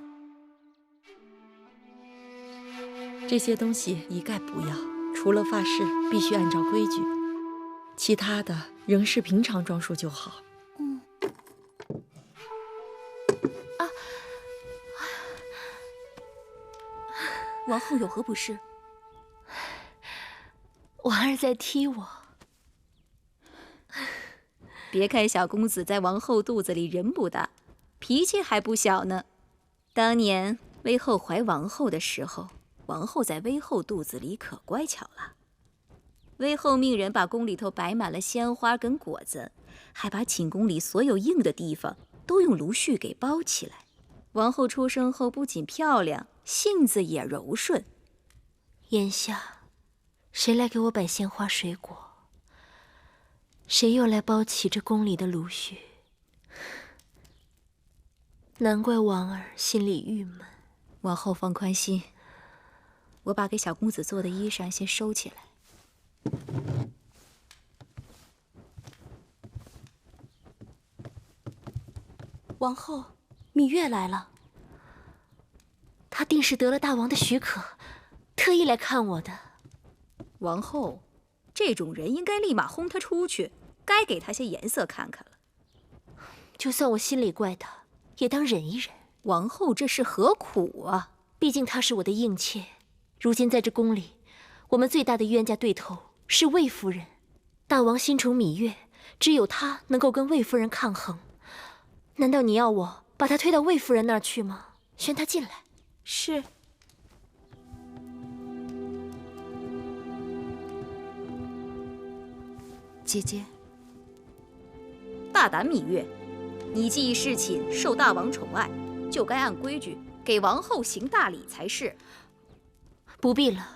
这些东西一概不要，除了发饰必须按照规矩，其他的仍是平常装束就好。王后有何不是？王儿在踢我。别看小公子在王后肚子里人不大，脾气还不小呢。当年威后怀王后的时候，王后在威后肚子里可乖巧了。威后命人把宫里头摆满了鲜花跟果子，还把寝宫里所有硬的地方都用芦絮给包起来。王后出生后不仅漂亮，性子也柔顺。眼下，谁来给我摆鲜花水果？谁又来包起这宫里的芦絮？难怪王儿心里郁闷。王后放宽心，我把给小公子做的衣裳先收起来。王后，芈月来了。她定是得了大王的许可，特意来看我的。王后，这种人应该立马轰他出去，该给他些颜色看看了。就算我心里怪他，也当忍一忍。王后这是何苦啊？毕竟她是我的应妾，如今在这宫里，我们最大的冤家对头是魏夫人。大王心宠芈月，只有她能够跟魏夫人抗衡。难道你要我把她推到魏夫人那儿去吗？宣她进来。是。姐姐，大胆芈月，你既侍寝，受大王宠爱，就该按规矩给王后行大礼才是。不必了，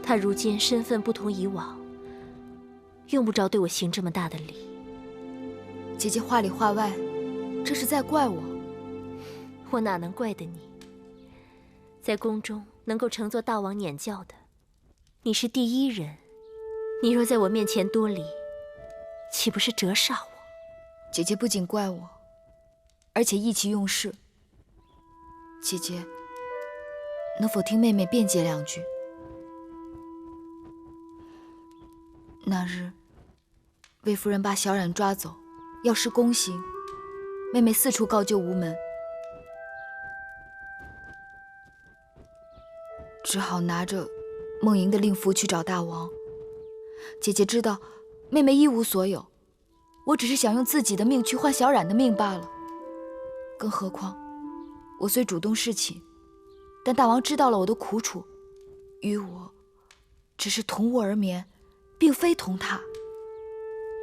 她如今身份不同以往，用不着对我行这么大的礼。姐姐话里话外，这是在怪我。我哪能怪得你？在宫中能够承做大王撵教的，你是第一人。你若在我面前多礼，岂不是折煞我？姐姐不仅怪我，而且意气用事。姐姐，能否听妹妹辩解两句？那日，魏夫人把小冉抓走，要施宫刑，妹妹四处告救无门，只好拿着梦莹的令符去找大王。姐姐知道妹妹一无所有，我只是想用自己的命去换小冉的命罢了。更何况，我虽主动侍寝，但大王知道了我的苦楚，与我只是同卧而眠，并非同榻。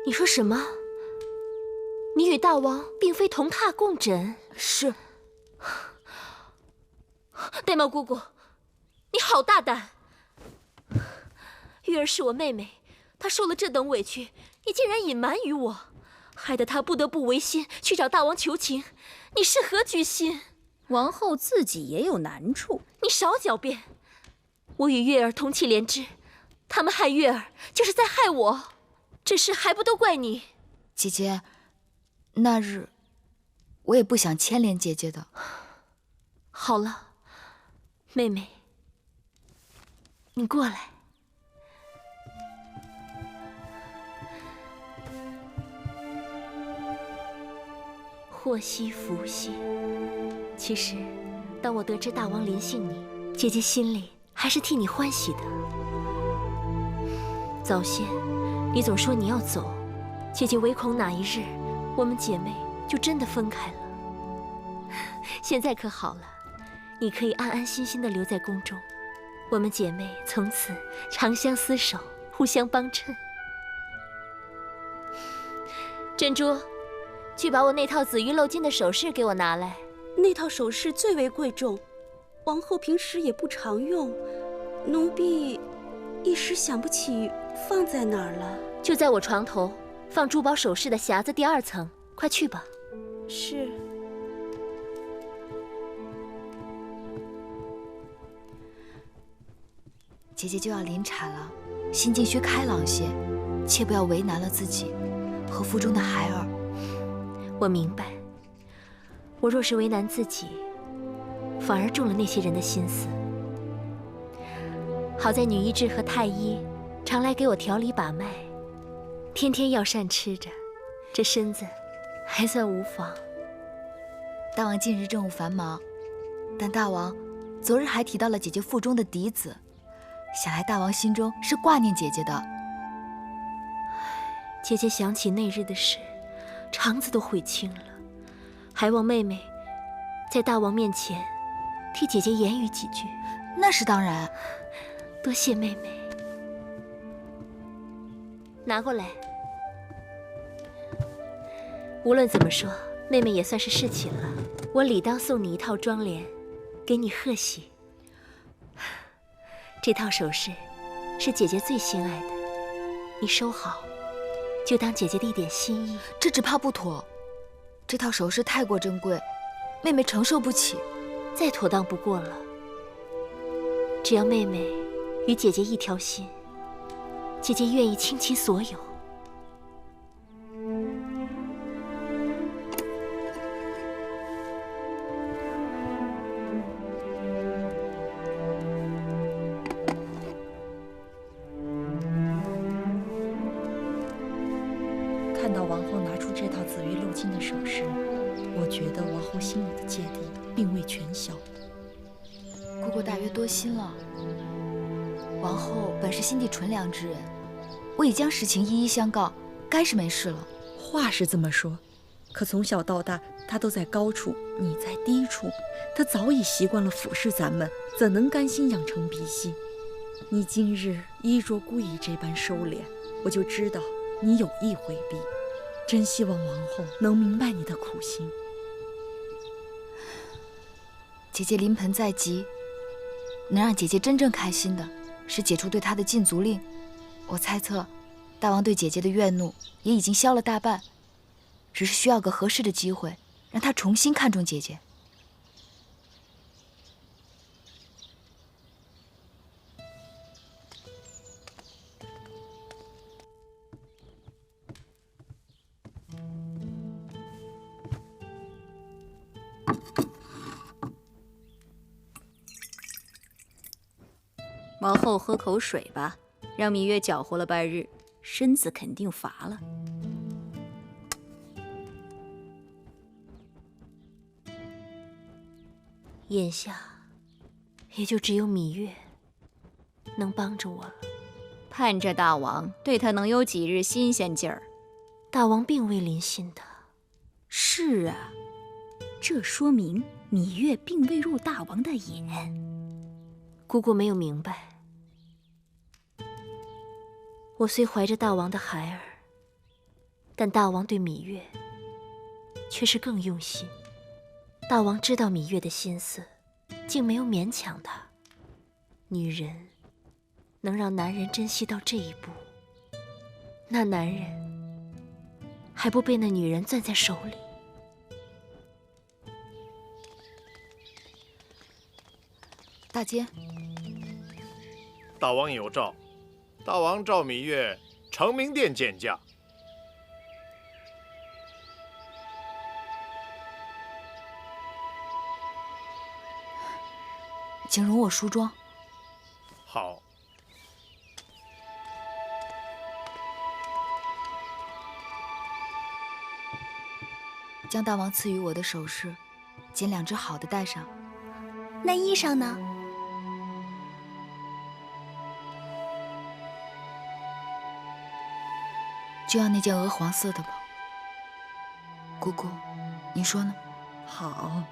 你说什么？你与大王并非同榻共枕？是。玳瑁姑姑，你好大胆！玉儿是我妹妹，她受了这等委屈，你竟然隐瞒于我，害得她不得不违心去找大王求情，你是何居心？王后自己也有难处，你少狡辩！我与月儿同气连枝，他们害月儿就是在害我，这事还不都怪你？姐姐，那日我也不想牵连姐姐的。好了，妹妹，你过来。祸兮福兮。其实，当我得知大王临幸你，姐姐心里还是替你欢喜的。早先，你总说你要走，姐姐唯恐哪一日，我们姐妹就真的分开了。现在可好了，你可以安安心心的留在宫中，我们姐妹从此长相厮守，互相帮衬。珍珠，去把我那套紫玉镂金的首饰给我拿来。那套首饰最为贵重，王后平时也不常用，奴婢一时想不起放在哪儿了。就在我床头放珠宝首饰的匣子第2层，快去吧。是。姐姐就要临产了，心境需开朗些，切不要为难了自己和腹中的孩儿。我明白，我若是为难自己，反而中了那些人的心思。好在女医治和太医常来给我调理把脉，天天药膳吃着，这身子还算无妨。大王近日政务繁忙，但大王昨日还提到了姐姐腹中的嫡子，想来大王心中是挂念姐姐的。姐姐想起那日的事，肠子都悔青了，还望妹妹在大王面前替姐姐言语几句。那是当然，多谢妹妹。拿过来。无论怎么说，妹妹也算是侍寝了，我理当送你一套妆奁，给你贺喜。这套首饰是姐姐最心爱的，你收好，就当姐姐的一点心意。这只怕不妥，这套首饰太过珍贵，妹妹承受不起。再妥当不过了。只要妹妹与姐姐一条心，姐姐愿意倾其所有。看到王后拿出这套紫玉镂金的首饰，我觉得王后心里的芥蒂并未全消。姑姑大约多心了。王后本是心地纯良之人，我已将实情一一相告，该是没事了。话是这么说，可从小到大，她都在高处，你在低处，她早已习惯了俯视咱们，怎能甘心养成鼻息？你今日衣着故意这般收敛，我就知道你有意回避。真希望王后能明白你的苦心。姐姐临盆在即，能让姐姐真正开心的是解除对她的禁足令。我猜测，大王对姐姐的怨怒也已经消了大半，只是需要个合适的机会，让她重新看重姐姐。王后喝口水吧，让芈月搅和了半日，身子肯定乏了。眼下，也就只有芈月能帮着我了。盼着大王对她能有几日新鲜劲儿。大王并未临心的。是啊，这说明芈月并未入大王的眼。姑姑没有明白。我虽怀着大王的孩儿，但大王对芈月却是更用心。大王知道芈月的心思，竟没有勉强她。女人能让男人珍惜到这一步，那男人还不被那女人攥在手里？大监，大王有诏，大王召芈月承明殿见驾。请容我梳妆。好。将大王赐予我的首饰，拣2只好的戴上。那衣裳呢？就要那件鹅黄色的吧。姑姑，你说呢？好，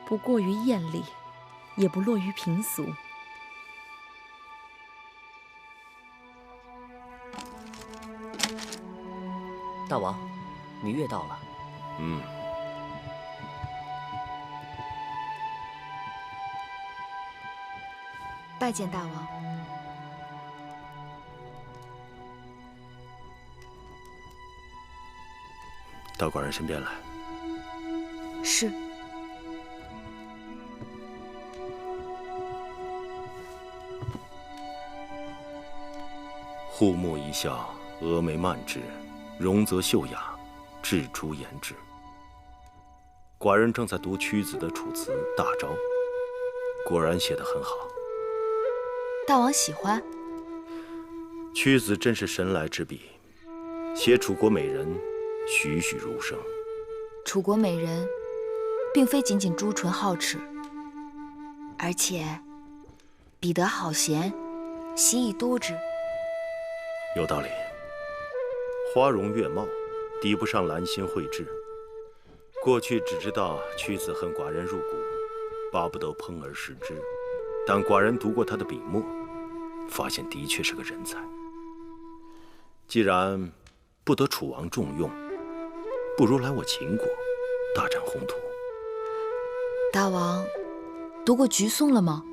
不过于艳丽，也不落于平俗。大王，芈月到了。拜见大王。到寡人身边来。是。护目一笑，峨眉曼质，容则秀雅，质出颜质。寡人正在读屈子的《楚辞·大招》，果然写得很好。大王喜欢？屈子真是神来之笔，写楚国美人，栩栩如生。楚国美人，并非仅仅朱唇皓齿，而且彼得好贤，习以多之。有道理。花容月貌，抵不上兰心蕙质。过去只知道屈子恨寡人入骨，巴不得烹而食之。但寡人读过他的笔墨，发现的确是个人才。既然不得楚王重用，不如来我秦国大展宏图。大王读过菊颂了吗？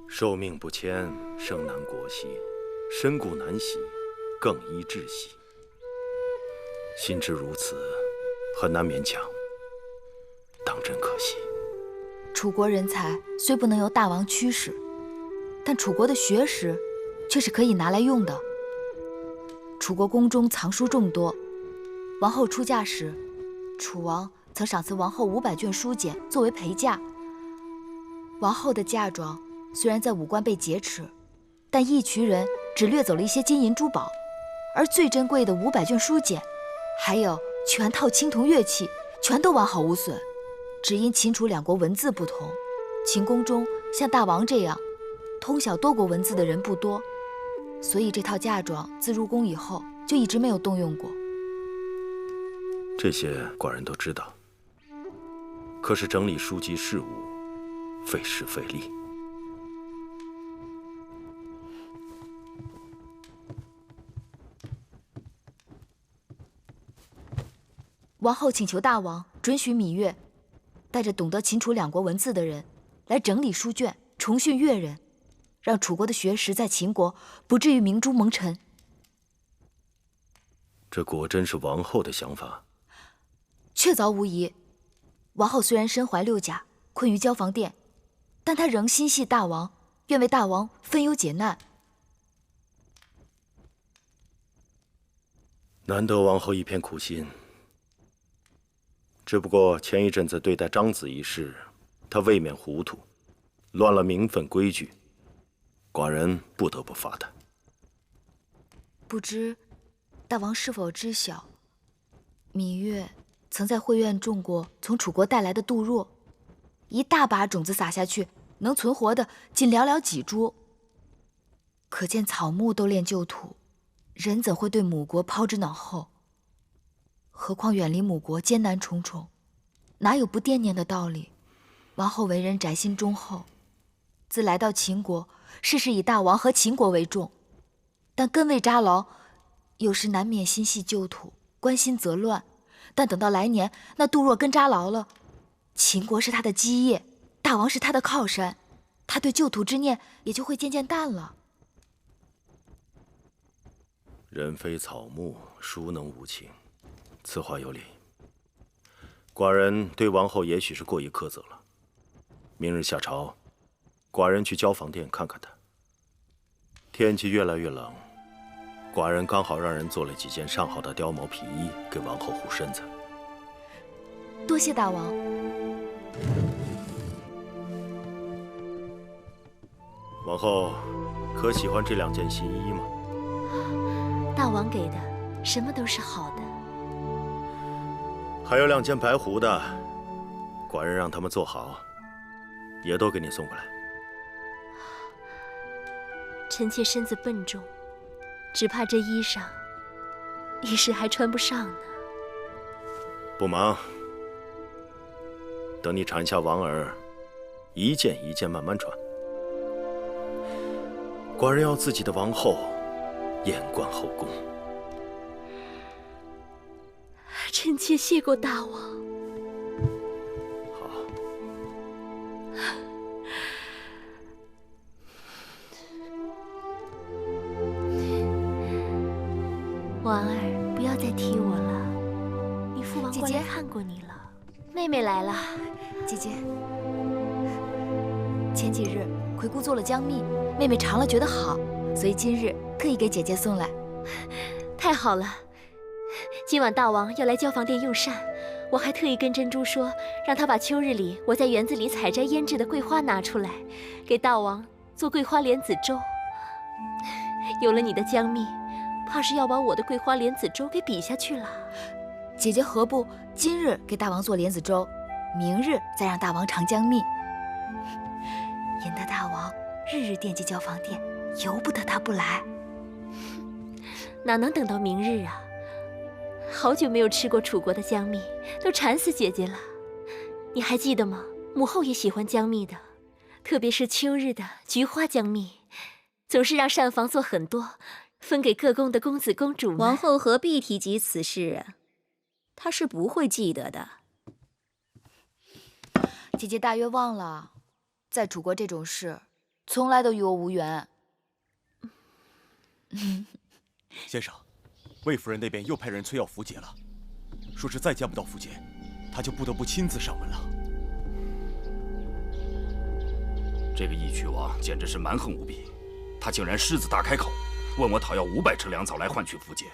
寿命不迁，生难国兮；身故难徙，更宜窒息。心知如此，很难勉强，当真可惜。楚国人才虽不能由大王驱使，但楚国的学识却是可以拿来用的。楚国宫中藏书众多，王后出嫁时，楚王曾赏赐王后500卷书简作为陪嫁。王后的嫁妆虽然在武关被劫持，但义渠人只掠走了一些金银珠宝，而最珍贵的500卷书简，还有全套青铜乐器，全都完好无损。只因秦楚两国文字不同，秦宫中像大王这样通晓多国文字的人不多，所以这套嫁妆自入宫以后就一直没有动用过。这些寡人都知道，可是整理书籍事务，费时费力。王后请求大王准许芈月带着懂得秦楚两国文字的人来整理书卷，重训越人，让楚国的学识在秦国不至于明珠蒙尘。这果真是王后的想法？确凿无疑。王后虽然身怀6甲，困于交房殿，但她仍心系大王，愿为大王分忧解难。难得王后一片苦心。只不过前一阵子对待张子一事，他未免糊涂，乱了名分规矩，寡人不得不罚他。不知大王是否知晓，芈月曾在会院种过从楚国带来的杜若，一大把种子撒下去，能存活的仅寥寥几株。可见草木都恋旧土，人怎会对母国抛之脑后？何况远离母国艰难重重，哪有不惦念的道理？王后为人宅心忠厚，自来到秦国，事事以大王和秦国为重，但根未扎牢，有时难免心系旧土，关心则乱。但等到来年那杜若根扎牢了，秦国是他的基业，大王是他的靠山，他对旧土之念也就会渐渐淡了。人非草木，孰能无情？此话有理。寡人对王后也许是过于苛责了。明日下朝，寡人去交房殿看看她。天气越来越冷，寡人刚好让人做了几件上好的貂毛皮衣给王后护身子。多谢大王。王后可喜欢这2件新衣吗？大王给的，什么都是好的。还有2件白狐的，寡人让他们做好，也都给你送过来。臣妾身子笨重，只怕这衣裳一时还穿不上呢。不忙，等你产下王儿，一件一件慢慢穿。寡人要自己的王后艳冠后宫。臣妾谢过大王。好。王儿，不要再提我了。你父王过来看过你了。妹妹来了。姐姐，前几日魁姑做了姜蜜，妹妹尝了觉得好，所以今日特意给姐姐送来。太好了。今晚大王要来交房殿用膳，我还特意跟珍珠说，让她把秋日里我在园子里采摘腌制的桂花拿出来，给大王做桂花莲子粥。有了你的姜蜜，怕是要把我的桂花莲子粥给比下去了。姐姐何不今日给大王做莲子粥，明日再让大王尝姜蜜？日日惦记交房店，由不得他不来。哪能等到明日啊？好久没有吃过楚国的姜蜜，都馋死姐姐了。你还记得吗？母后也喜欢姜蜜的，特别是秋日的菊花姜蜜，总是让膳房做很多，分给各宫的公子公主们。王后何必提及此事啊？她是不会记得的。姐姐大约忘了，在楚国这种事，从来都与我无缘。先生，魏夫人那边又派人催要符节了，说是再见不到符节，他就不得不亲自上门了。这个义渠王简直是蛮横无比，他竟然狮子大开口，问我讨要500车粮草来换取符节。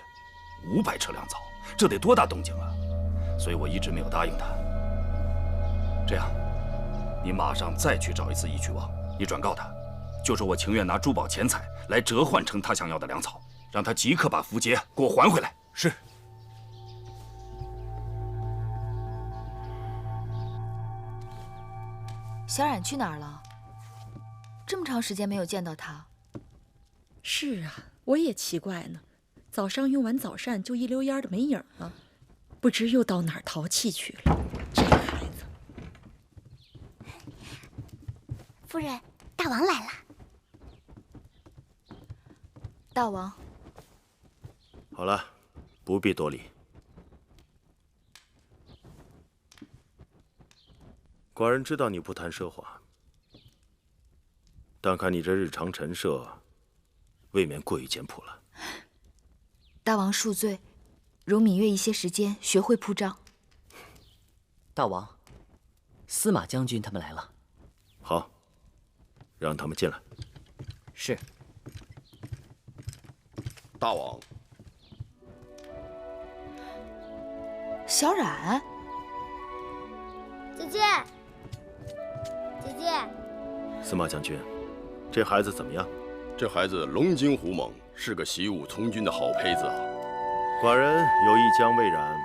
500车粮草，这得多大动静啊！所以我一直没有答应他。这样，你马上再去找一次义渠王，你转告他，就说我情愿拿珠宝钱财来折换成他想要的粮草，让他即刻把符节给我还回来。是。小冉去哪儿了？这么长时间没有见到他。是啊，我也奇怪呢。早上用完早膳就一溜烟的没影了，不知又到哪儿淘气去了。这孩子。夫人，大王来了。大王。好了，不必多礼。寡人知道你不谈奢华，但看你这日常陈设，未免过于简朴了。大王恕罪，容芈月一些时间学会铺张。大王，司马将军他们来了。好，让他们进来。是。大王。小冉。姐姐，姐姐。司马将军，这孩子怎么样？这孩子龙精虎猛，是个习武从军的好胚子啊。寡人有意将魏冉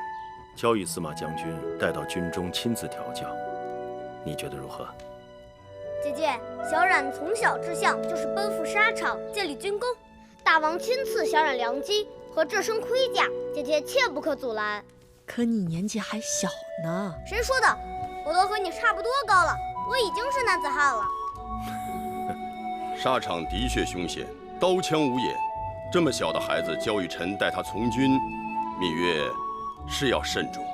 交与司马将军，带到军中亲自调教，你觉得如何？姐姐，小冉从小志向就是奔赴沙场，建立军功。大王亲赐小冉良机和这身盔甲，姐姐切不可阻拦。可你年纪还小呢。谁说的？我都和你差不多高了，我已经是男子汉了。沙场的确凶险，刀枪无眼，这么小的孩子交与臣带他从军，芈月是要慎重。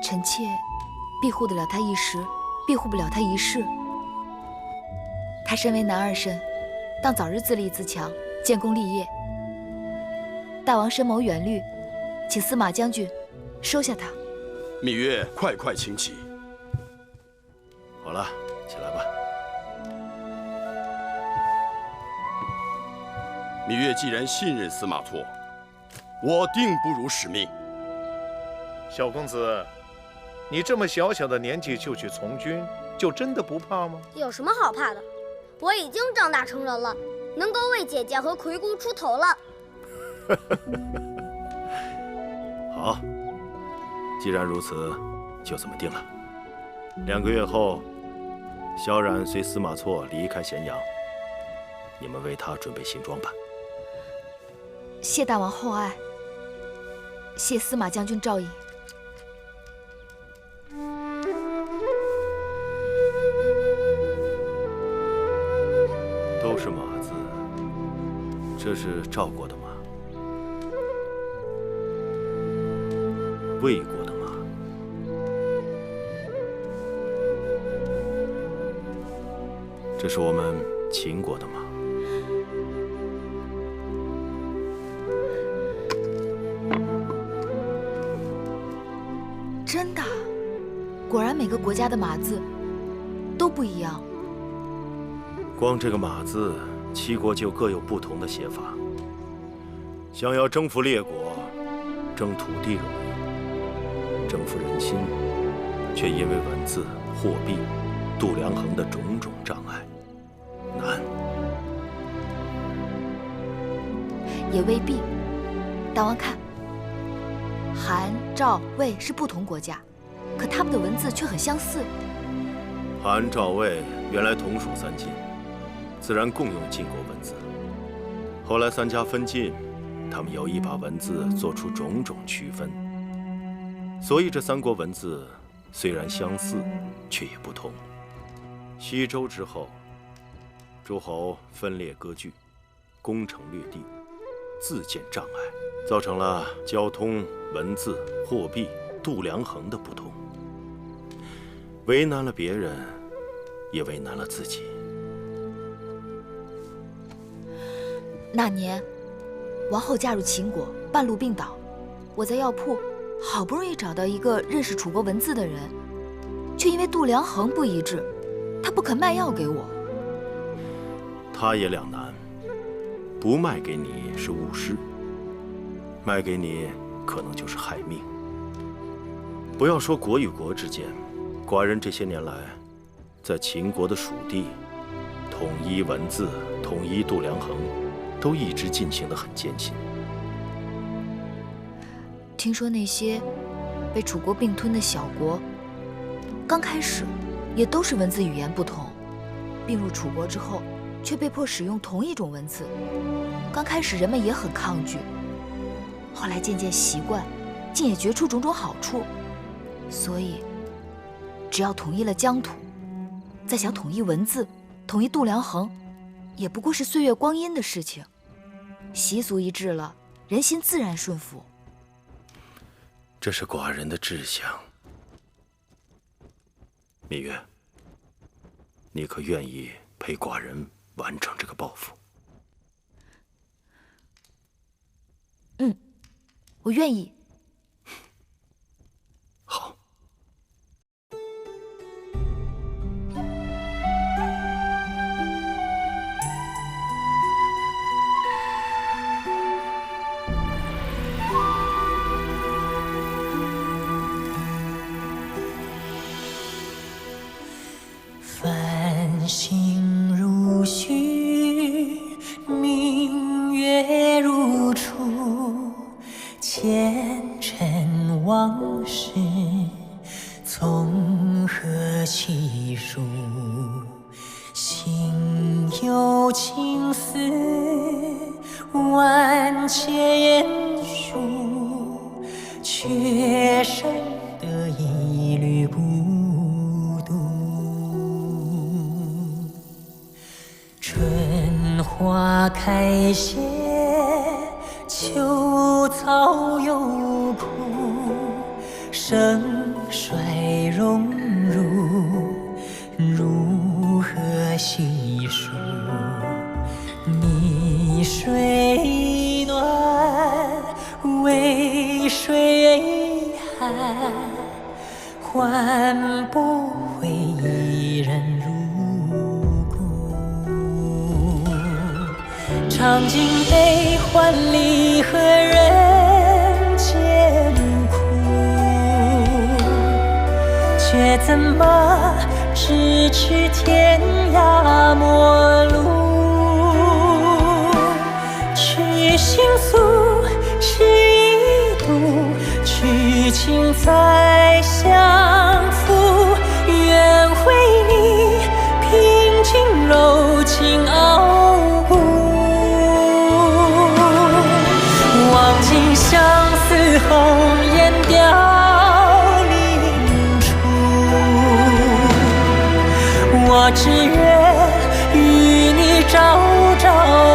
臣妾庇护得了他一时，庇护不了他一世。他身为男儿身，当早日自立自强，建功立业。大王深谋远虑，请司马将军收下他。芈月，快快请起。好了，起来吧。芈月既然信任司马错，我定不辱使命。小公子，你这么小小的年纪就去从军，就真的不怕吗？有什么好怕的？我已经长大成人了，能够为姐姐和魁姑出头了。好，既然如此，就这么定了。2个月后，萧冉随司马错离开咸阳，你们为他准备行装吧。谢大王厚爱，谢司马将军照应。都是马字，这是赵国的马，魏国的马，这是我们秦国的马。真的，果然每个国家的马字都不一样。光这个马字，7国就各有不同的写法。想要征服列国，征土地容易，征服人心，却因为文字、货币、度量衡的种种障碍，难。也未必。大王看，韩、赵、魏是不同国家，可他们的文字却很相似。韩、赵、魏原来同属三晋，自然共用晋国文字。后来三家分晋，他们有意把文字做出种种区分，所以这三国文字虽然相似，却也不同。西周之后，诸侯分裂割据，攻城略地，自建障碍，造成了交通、文字、货币、度量衡的不同，为难了别人，也为难了自己。那年，王后嫁入秦国，半路病倒，我在药铺好不容易找到一个认识楚国文字的人，却因为度量衡不一致，他不肯卖药给我。他也两难，不卖给你是误事，卖给你可能就是害命。不要说国与国之间，寡人这些年来，在秦国的属地，统一文字、统一度量衡，都一直进行得很艰辛。听说那些被楚国并吞的小国，刚开始也都是文字语言不同，并入楚国之后，却被迫使用同一种文字。刚开始人们也很抗拒，后来渐渐习惯，竟也觉出种种好处。所以，只要统一了疆土，再想统一文字、统一度量衡，也不过是岁月光阴的事情。习俗一致了，人心自然顺服。这是寡人的志向。芈月，你可愿意陪寡人完成这个抱负？我愿意。好。繁星如许，明月如初，前尘往事从何起数？心有情丝万千言书，却剩得一缕孤独。春花开谢，秋草又枯，盛衰荣辱，如何细数？你水暖，为谁寒？换不回一人入骨。尝尽悲欢离合，人间苦，却怎么咫尺天涯陌路？去倾诉，是一度，去情再相负。愿为你平静柔情傲骨，望尽相思红颜凋零处。我只愿与你朝朝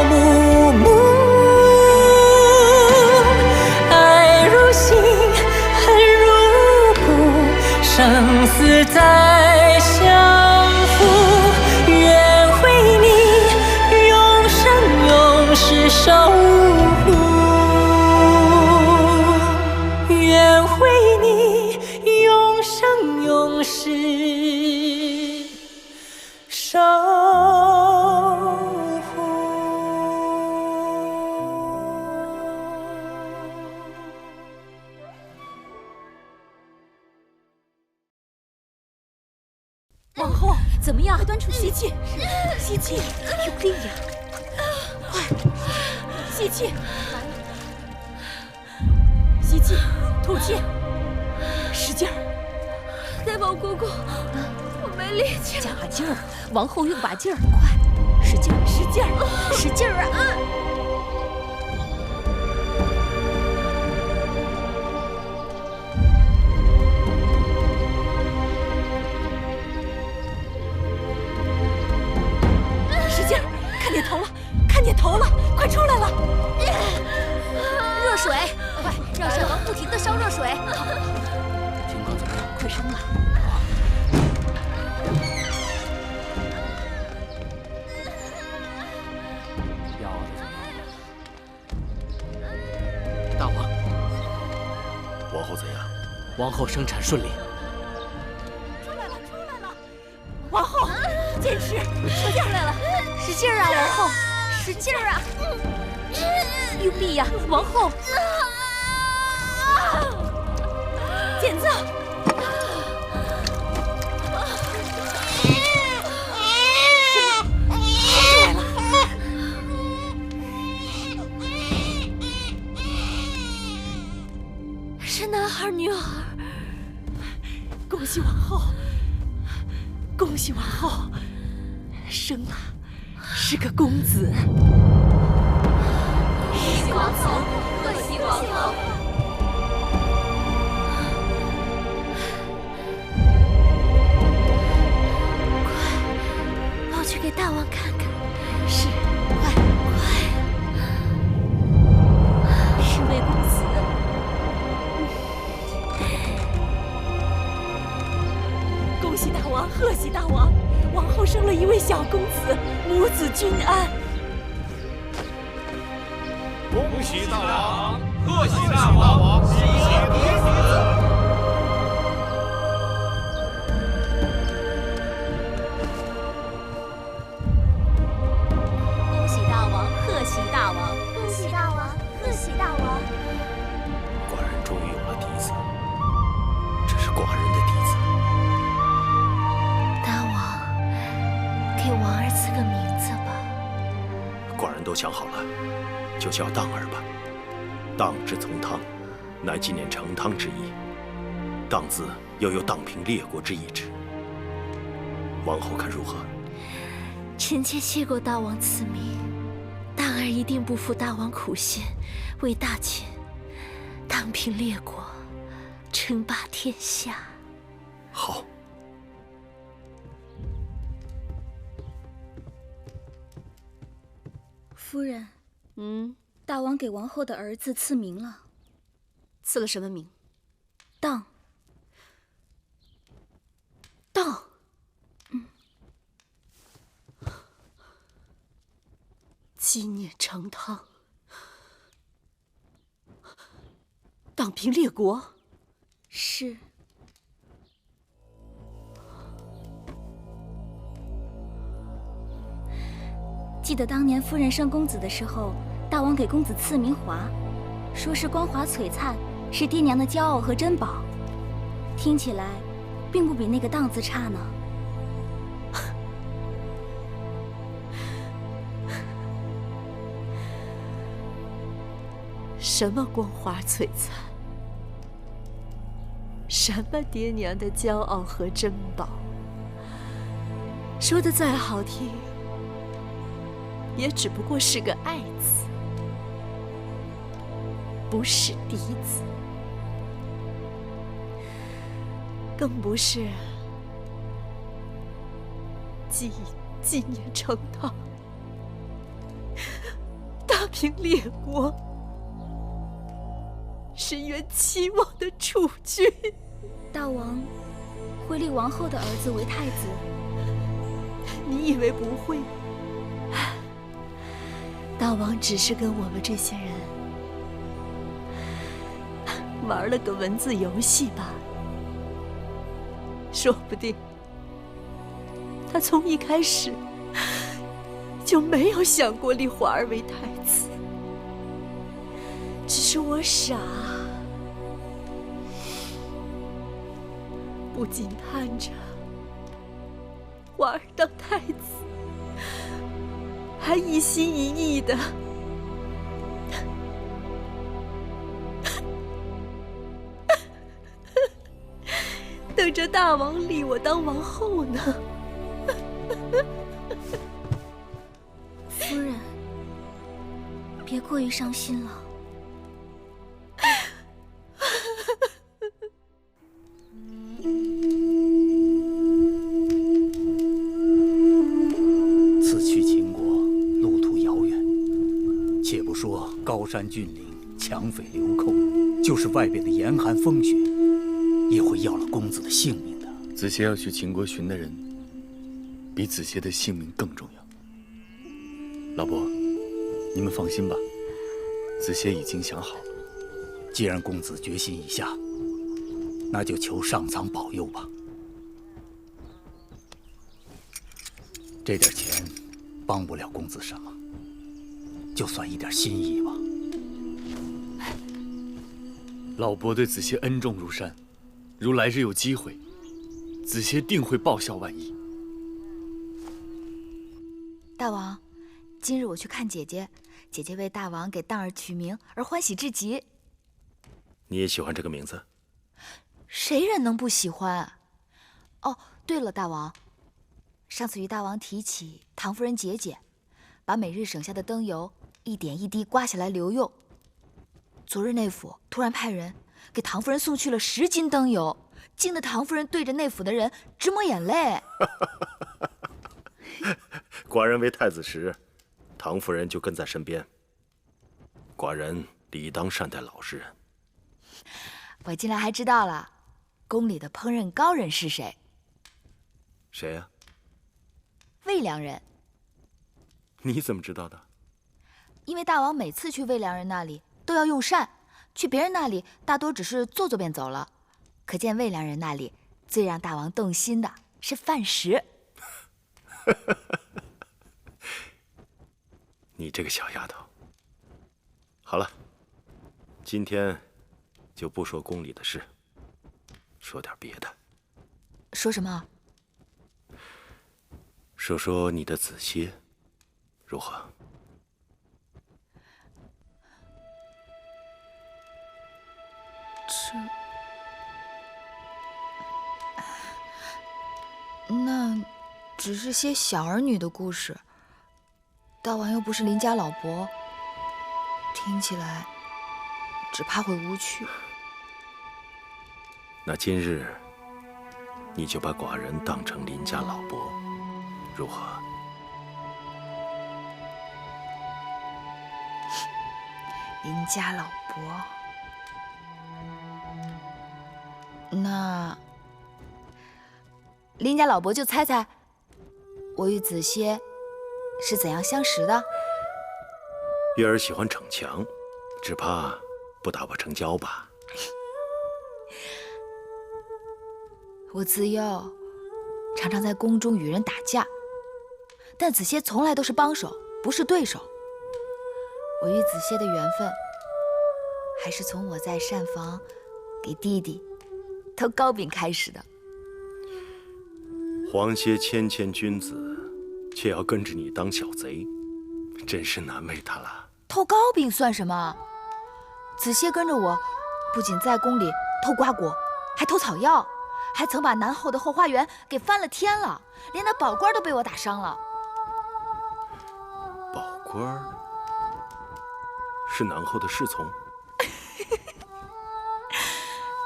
暮暮，爱如心，恨如骨，生死再相负。愿为你永生永世守护，愿为你永生永世守护。王后，怎么样？快端出吸气，吸气，用力呀！快，吸气，吸气，吐气，使劲儿！太保公公，我没力气了。加把劲儿，王后用把劲儿，快，使劲儿，使劲儿，使劲儿啊！使劲儿，看见头了，看见头了，快出来了！热水，快，让小王不停地烧热水。情况怎么样？快升了。药熬的怎么样？大王，王后怎样？王后生产顺利。出来了，出来了！王后，剑士，使劲来了，使劲啊，王后，使劲啊！用力呀，王后！剪子！来了！是男孩女儿？恭喜王后！恭喜王后！生了，是个公子。恭喜王后！贺喜王后！快，我去给大王看看。是，快快！是位公子。恭喜大王，贺喜大王！王后生了一位小公子，母子均安。恭喜大王，贺喜大王，喜喜别子。恭喜大王，贺喜大王，恭喜大王，贺喜大王！寡人终于有了嫡子，这是寡人的嫡子。大王，给王儿赐个名字吧。寡人都想好了，就叫荡儿吧。荡之从汤，乃纪念成汤之意。荡字又有荡平列国之意志。王后看如何？臣妾谢过大王赐名，荡儿一定不负大王苦心，为大秦荡平列国，称霸天下。好。夫人，大王给王后的儿子赐名了。赐了什么名？荡。荡。纪念成汤，荡平列国。是。记得当年夫人生公子的时候，大王给公子赐名华，说是光华璀璨，是爹娘的骄傲和珍宝。听起来，并不比那个荡字差呢。什么光华璀璨？什么爹娘的骄傲和珍宝？说的再好听，也只不过是个爱字，不是嫡子，更不是纪念成汤，大平列国。是原期望的储君。大王会立王后的儿子为太子？你以为不会？大王只是跟我们这些人玩了个文字游戏吧。说不定他从一开始就没有想过立华儿为太子，只是我傻。不仅盼着华儿当太子，还一心一意的等着大王立我当王后呢。夫人，别过于伤心了。此去秦国，路途遥远。且不说高山峻岭、强匪流寇，就是外边的严寒风雪，也会要了公子的性命的。子歇要去秦国寻的人，比子歇的性命更重要。老伯，你们放心吧，子歇已经想好了。既然公子决心已下，那就求上苍保佑吧。这点钱帮不了公子什么，就算一点心意吧。老伯对子歇恩重如山，如来日有机会，子歇定会报效万一。大王，今日我去看姐姐，姐姐为大王给蛋儿取名而欢喜至极。你也喜欢这个名字？谁人能不喜欢？哦，对了，大王，上次与大王提起唐夫人节俭，把每日省下的灯油一点一滴刮下来留用。昨日内府突然派人给唐夫人送去了10斤灯油，惊得唐夫人对着内府的人直抹眼泪。寡人为太子时，唐夫人就跟在身边。寡人理当善待老实人。我近来还知道了，宫里的烹饪高人是谁？谁呀？魏良人。你怎么知道的？因为大王每次去魏良人那里都要用膳，去别人那里大多只是坐坐便走了。可见魏良人那里最让大王动心的是饭食。你这个小丫头。好了，今天就不说宫里的事，说点别的。说什么？说说你的子歇，如何？那只是些小儿女的故事，大王又不是邻家老伯，听起来只怕会无趣。那今日你就把寡人当成邻家老伯，如何？邻家老伯，那邻家老伯就猜猜，我与子歇是怎样相识的？月儿喜欢逞强，只怕不打不成交吧。我自幼常常在宫中与人打架，但子歇从来都是帮手，不是对手。我与子歇的缘分，还是从我在膳房给弟弟偷糕饼开始的。黄歇谦谦君子，却要跟着你当小贼，真是难为他了。偷糕饼算什么？子歇跟着我，不仅在宫里偷瓜果，还偷草药，还曾把南后的后花园给翻了天了，连那宝官都被我打伤了。宝官是南后的侍从？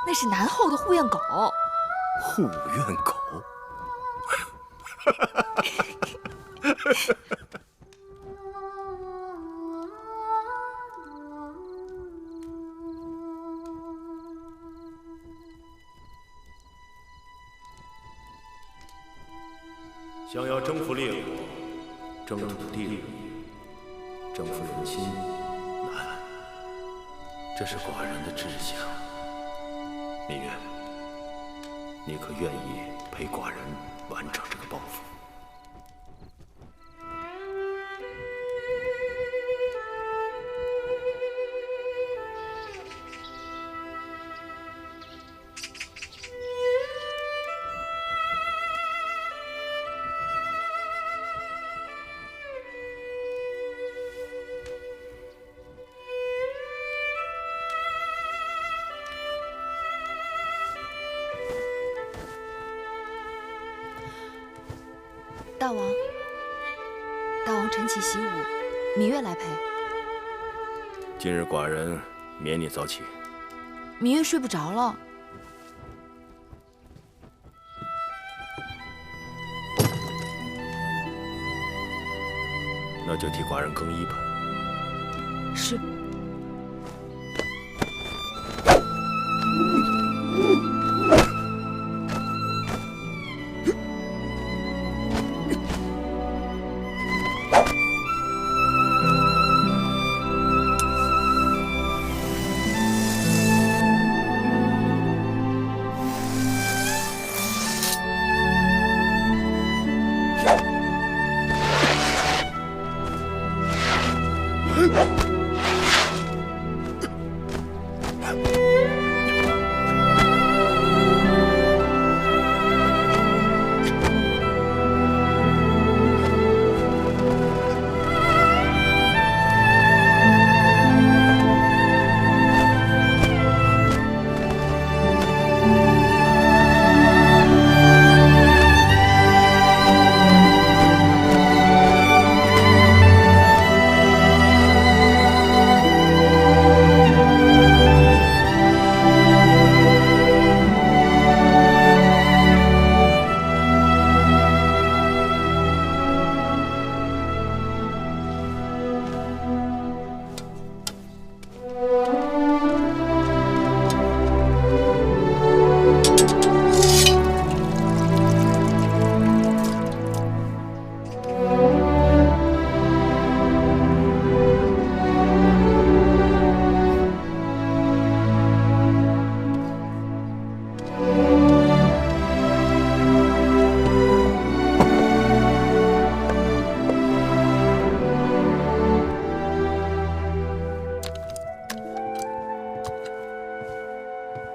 那是南后的护院狗。护院狗。想要征服列国，征土地利，征服人心难，这是寡人的志向。芈月，你可愿意陪寡人完成这个抱负？大王，大王晨起习武，芈月来陪。今日寡人免你早起。芈月睡不着了。那就替寡人更衣吧。是。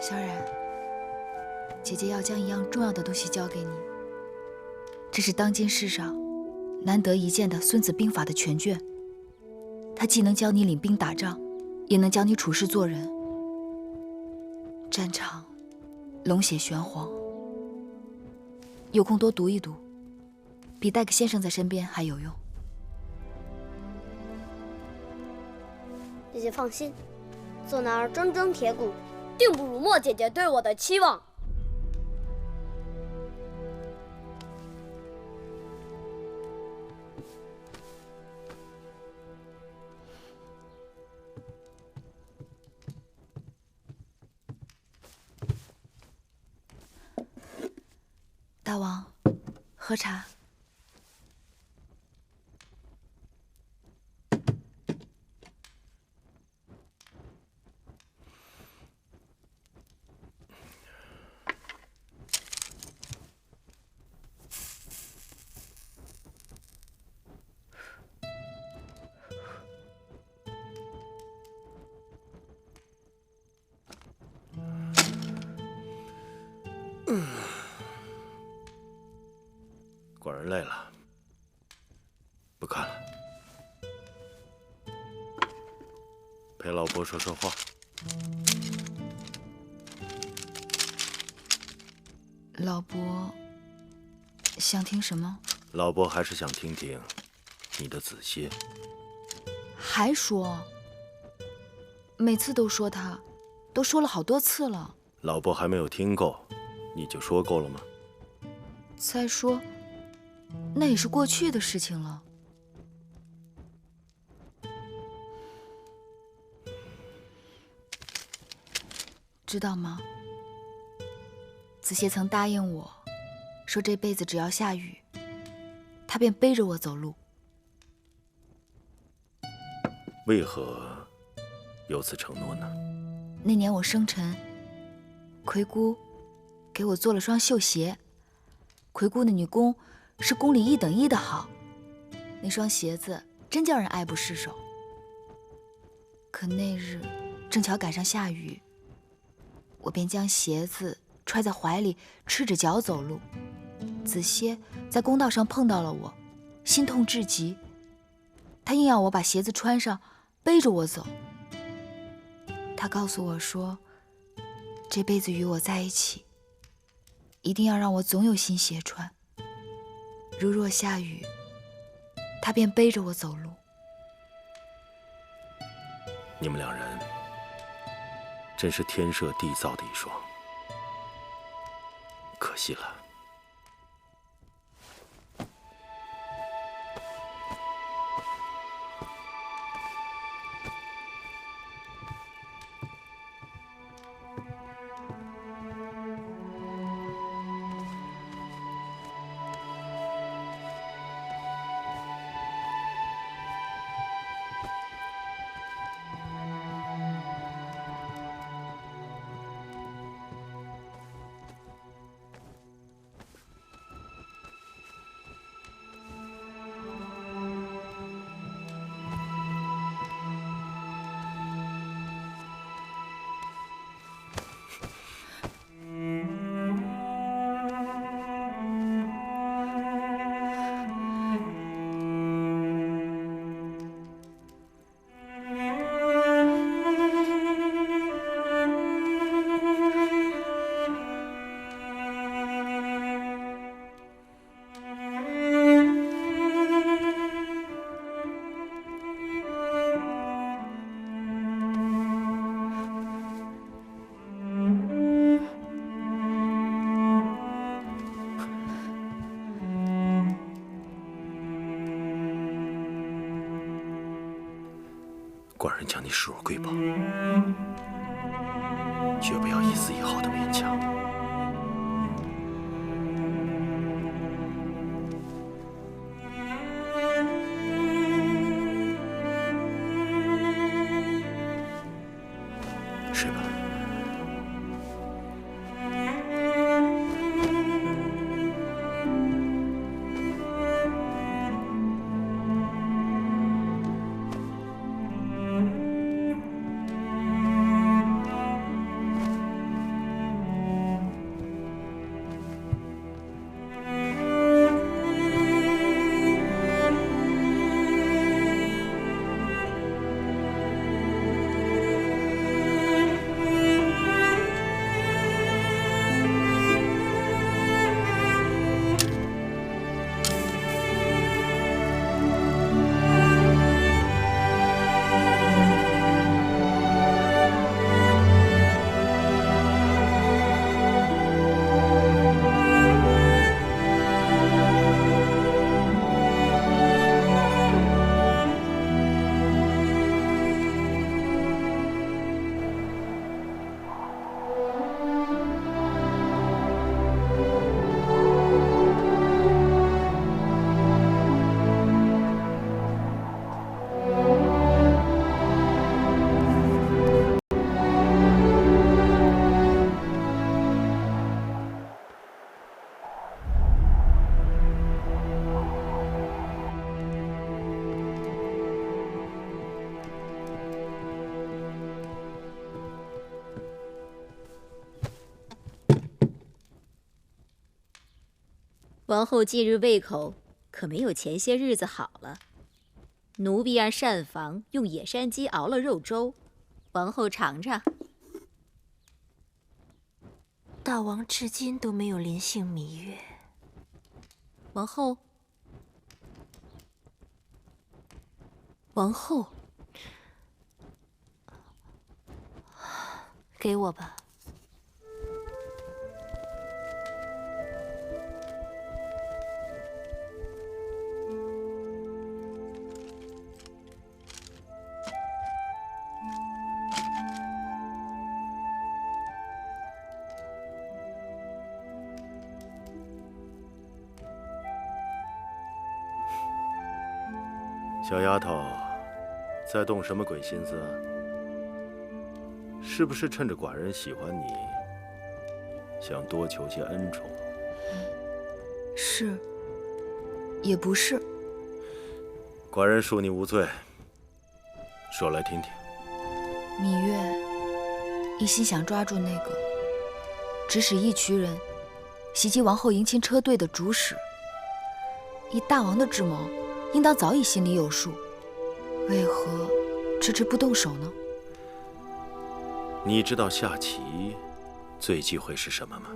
小冉，姐姐要将一样重要的东西交给你。这是当今世上难得一见的《孙子兵法》的全卷，它既能教你领兵打仗，也能教你处事做人。战场龙血玄黄，有空多读一读，比带个先生在身边还有用。姐姐放心，做男儿铮铮铁骨，定不辱没姐姐对我的期望。大王，喝茶。寡人累了，不看了，陪老伯说说话。老伯想听什么？老伯还是想听听你的子歇。还说？每次都说他，都说了好多次了。老伯还没有听够，你就说够了吗？再说，那也是过去的事情了。知道吗？子歇曾答应我，说这辈子只要下雨，他便背着我走路。为何有此承诺呢？那年我生辰，魁姑给我做了双绣鞋。魁姑的女工是宫里1等1的好，那双鞋子真叫人爱不释手。可那日正巧赶上下雨，我便将鞋子揣在怀里，赤着脚走路。子歇在公道上碰到了我，心痛至极，他硬要我把鞋子穿上，背着我走。他告诉我说，这辈子与我在一起，一定要让我总有新鞋穿。如若下雨，他便背着我走路。你们两人真是天设地造的一双，可惜了。寡人将你视若瑰宝，绝不要一丝一毫的勉强。睡吧。王后近日胃口可没有前些日子好了。奴婢让膳房用野山鸡熬了肉粥，王后尝尝。大王至今都没有临幸芈月。王后，王后，给我吧。小丫头，在动什么鬼心思啊？是不是趁着寡人喜欢你，想多求些恩宠？是，也不是。寡人恕你无罪，说来听听。芈月一心想抓住那个指使一群人袭击王后迎亲车队的主使，以大王的智谋，应当早已心里有数，为何迟迟不动手呢？你知道下棋最忌讳是什么吗？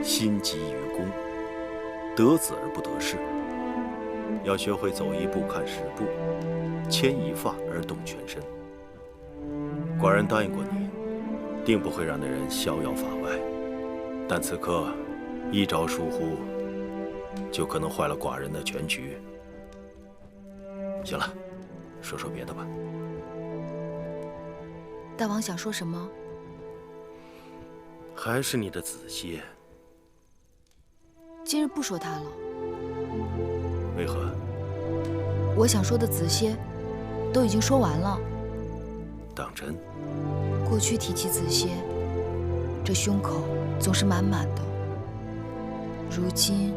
心急于攻。得子而不得势，要学会走一步看10步，牵一发而动全身。寡人答应过你，定不会让那人逍遥法外。但此刻一朝疏忽，就可能坏了寡人的全局。行了，说说别的吧。大王想说什么？还是你的子歇。今日不说他了。为何？我想说的子歇，都已经说完了。当真？过去提起子歇，这胸口总是满满的。如今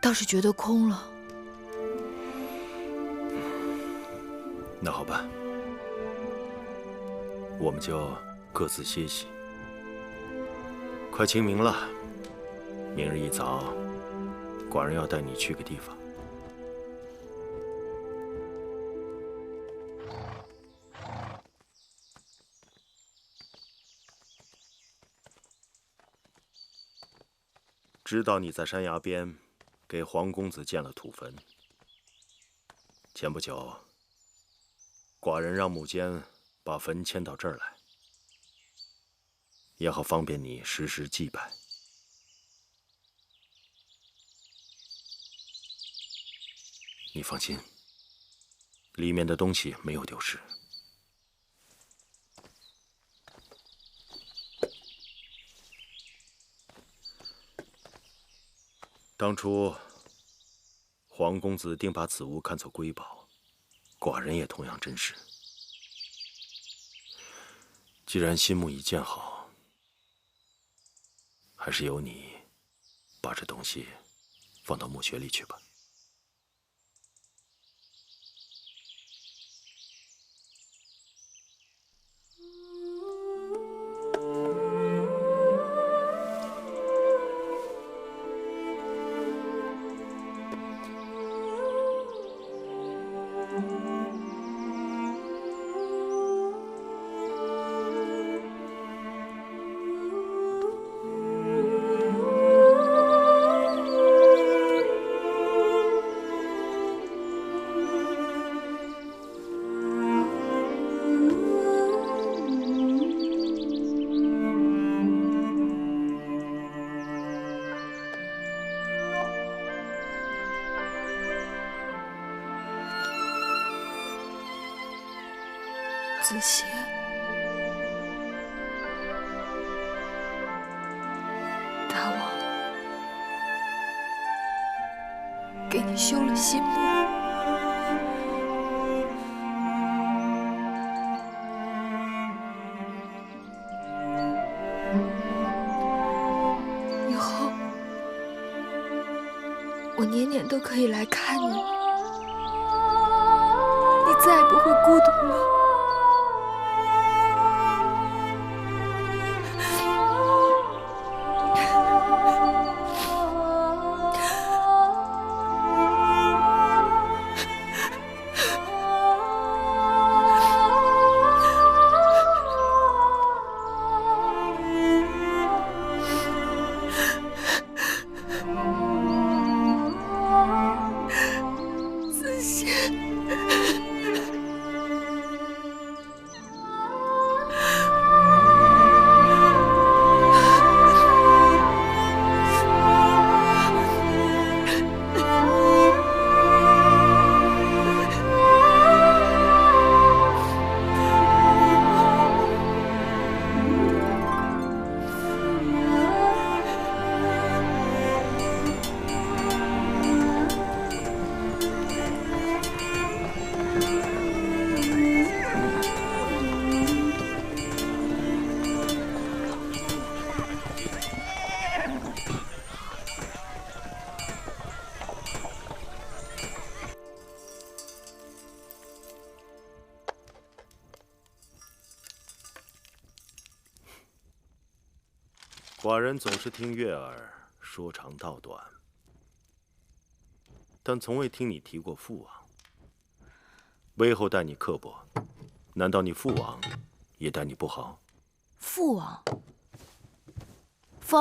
倒是觉得空了。那好吧，我们就各自歇息。快清明了，明日一早，寡人要带你去个地方。知道你在山崖边给黄公子建了土坟。前不久，寡人让母监把坟迁到这儿来，也好方便你时时祭拜。你放心，里面的东西没有丢失。当初，黄公子定把此物看作瑰宝，寡人也同样珍视。既然心目已建好，还是由你把这东西放到墓穴里去吧。子歇，大王给你修了新墓，以后我年年都可以来看你，你再也不会孤独了。寡人总是听月儿说长道短，但从未听你提过父王。魏后待你刻薄，难道你父王也待你不好？父王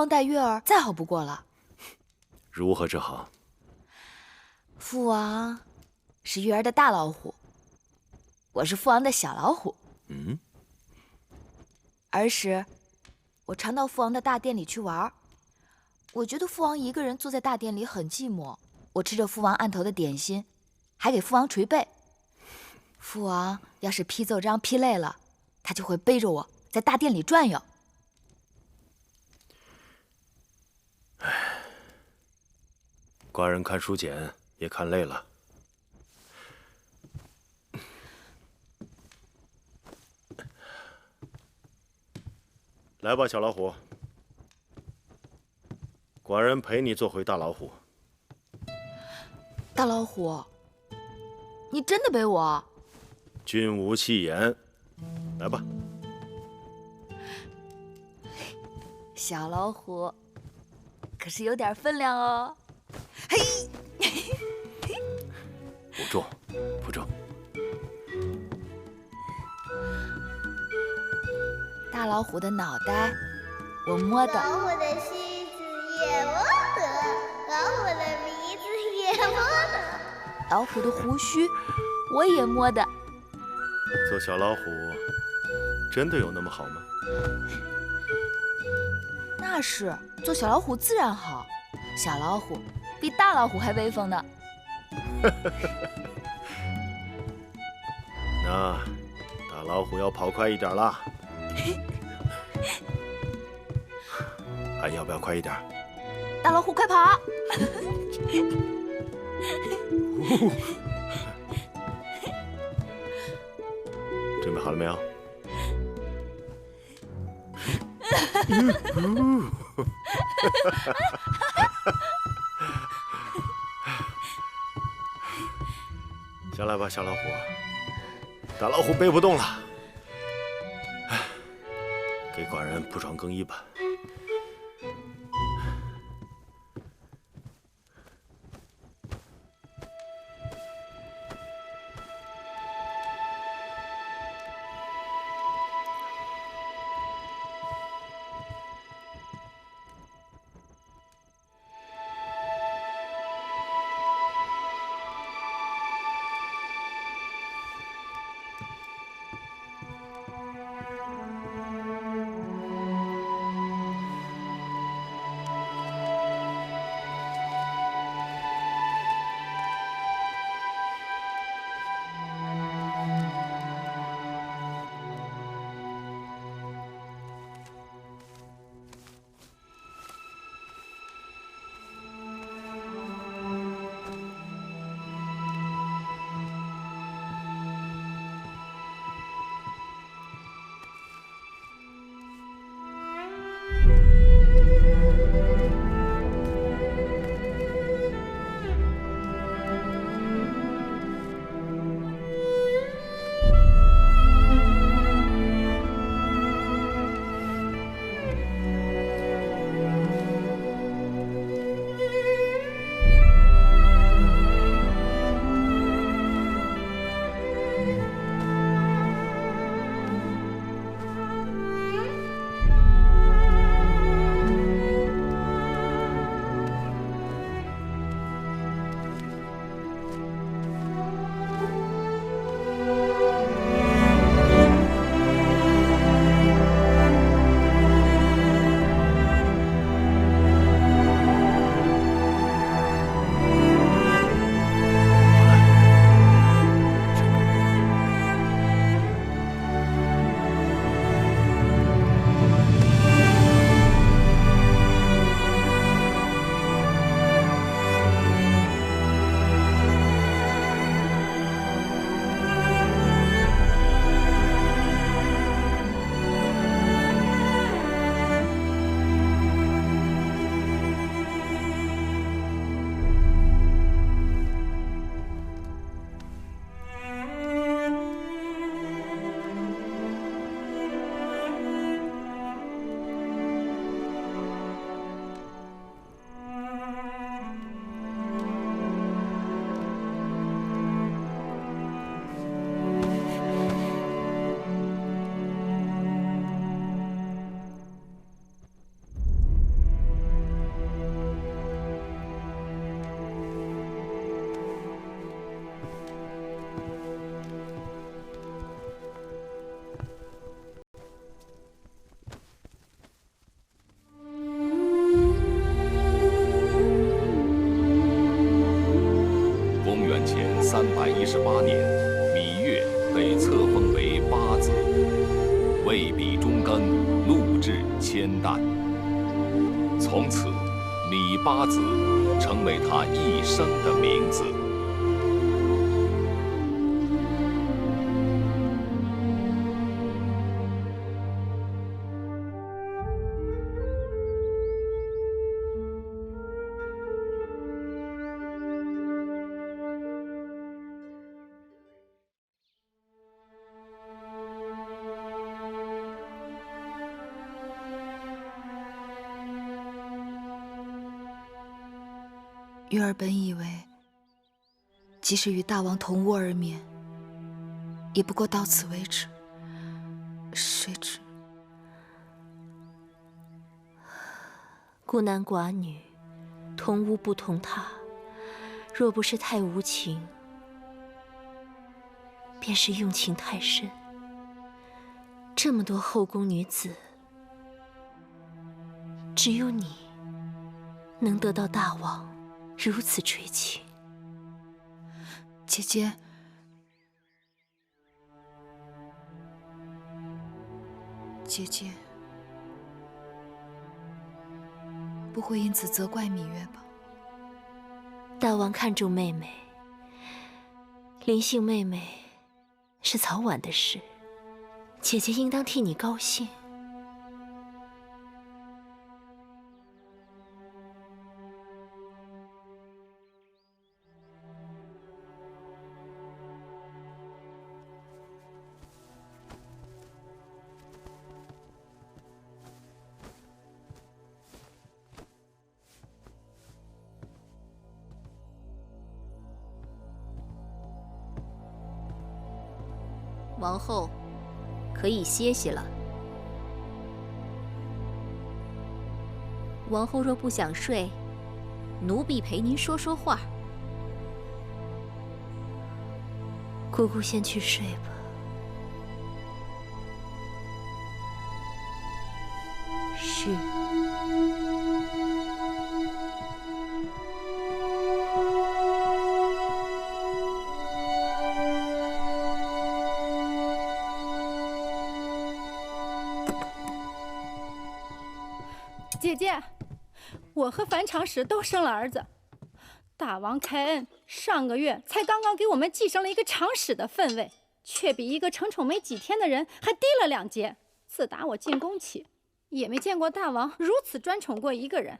待月儿再好不过了。如何是好？父王是玉儿的大老虎，我是父王的小老虎。嗯。儿时，我常到父王的大殿里去玩，我觉得父王一个人坐在大殿里很寂寞。我吃着父王案头的点心，还给父王捶背。父王要是批奏章批累了，他就会背着我在大殿里转悠。寡人看书简也看累了。来吧，小老虎，寡人陪你做回大老虎。大老虎，你真的背我？君无戏言，来吧。小老虎，可是有点分量哦。嘿，不重，不重。大老虎的脑袋，我摸的。老虎的须子也摸得，老虎的鼻子也摸得，老虎的胡须我也摸的。做小老虎真的有那么好吗？那是，做小老虎自然好。小老虎比大老虎还威风呢。那大老虎要跑快一点啦。还要不要快一点？大老虎快跑！准备好了没有？下来吧，小老虎。大老虎背不动了，给寡人铺床更衣吧。挥笔中耕，录制千代。从此，米八子成为他一生的名字。月儿本以为，即使与大王同屋而眠，也不过到此为止。谁知孤男寡女，同屋不同榻，若不是太无情，便是用情太深。这么多后宫女子，只有你能得到大王如此垂青。姐姐，姐姐不会因此责怪芈月吧？大王看重妹妹，临幸妹妹是早晚的事，姐姐应当替你高兴。王后，可以歇息了。王后若不想睡，奴婢陪您说说话。姑姑先去睡吧。是。姐姐，我和樊长史都生了儿子，大王开恩，上个月才刚刚给我们继上了一个长史的分位，却比一个承宠没几天的人还低了2阶。自打我进宫起，也没见过大王如此专宠过一个人。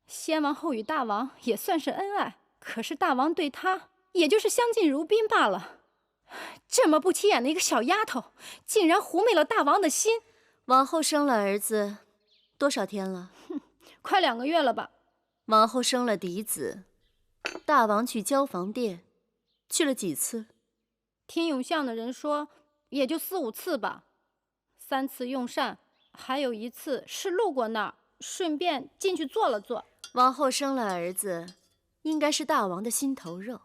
先王后与大王也算是恩爱，可是大王对她也就是相敬如宾罢了。这么不起眼的一个小丫头，竟然狐媚了大王的心。王后生了儿子多少天了？快2个月了吧。王后生了嫡子，大王去交房殿，去了几次？听永巷的人说，也就4、5次吧。3次用膳，还有1次是路过那儿，顺便进去坐了坐。王后生了儿子，应该是大王的心头肉。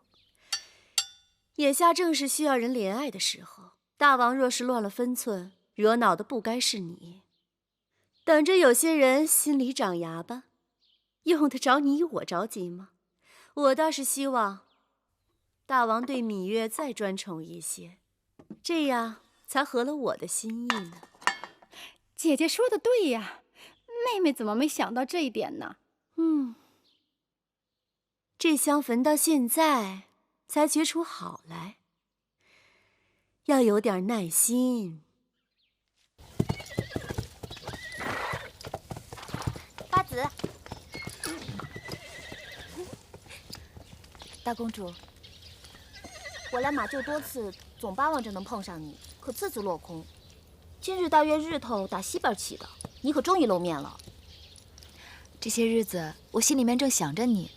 眼下正是需要人怜爱的时候，大王若是乱了分寸，惹恼的不该是你。等着有些人心里长芽吧，用得着你我着急吗？我倒是希望大王对芈月再专宠一些，这样才合了我的心意呢。姐姐说的对呀，妹妹怎么没想到这一点呢？这香焚到现在才觉出好来，要有点耐心。八子，大公主，我来马厩多次，总巴望着能碰上你，可次次落空。今日大约日头打西边起的，你可终于露面了。这些日子我心里面正想着你，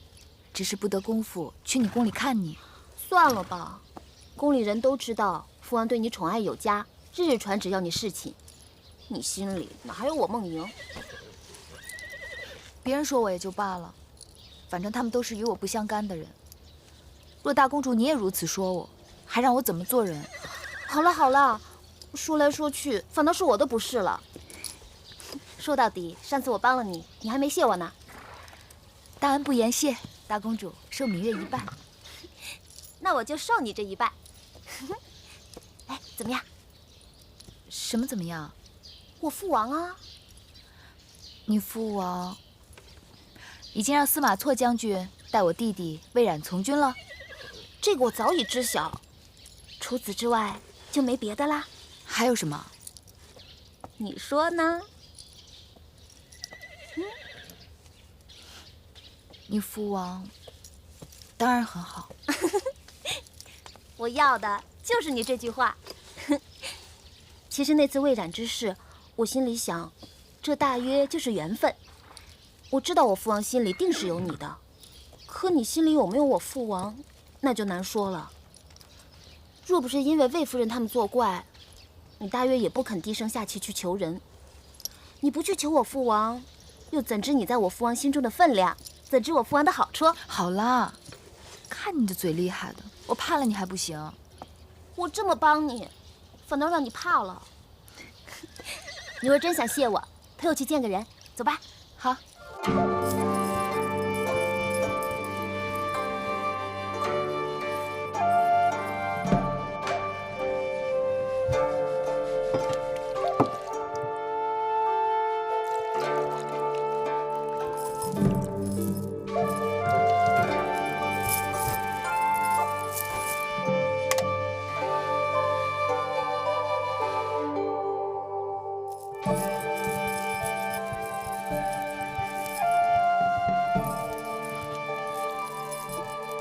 只是不得功夫去你宫里看你。算了吧，宫里人都知道父王对你宠爱有加，日日传旨要你侍寝，你心里哪还有我梦莹？别人说我也就罢了，反正他们都是与我不相干的人。若大公主你也如此说我，还让我怎么做人？好了好了，说来说去，反倒是我的不是了。说到底，上次我帮了你，你还没谢我呢。大恩不言谢，大公主受芈月一半。那我就受你这一半。哎，怎么样？什么怎么样？我父王啊。你父王已经让司马错将军带我弟弟魏冉从军了。这个我早已知晓。除此之外就没别的啦。还有什么？你说呢？你父王当然很好。我要的就是你这句话。其实那次魏冉之事，我心里想，这大约就是缘分。我知道我父王心里定是有你的，可你心里有没有我父王，那就难说了。若不是因为魏夫人他们作怪，你大约也不肯低声下气去求人。你不去求我父王，又怎知你在我父王心中的分量？怎知我父王的好处？好啦，看你这嘴厉害的，我怕了你还不行。我这么帮你，反倒让你怕了。你若真想谢我，陪我去见个人，走吧。好。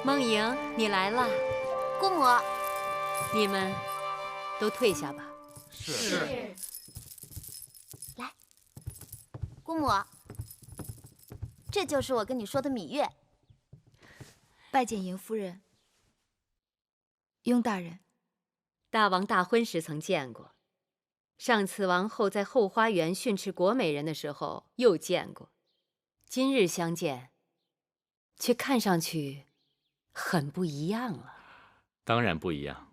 梦莹，你来了。姑母，你们都退下吧。是。来，姑母，这就是我跟你说的芈月。拜见嬴夫人。雍大人，大王大婚时曾见过，上次王后在后花园训斥国美人的时候又见过，今日相见，却看上去很不一样了。当然不一样，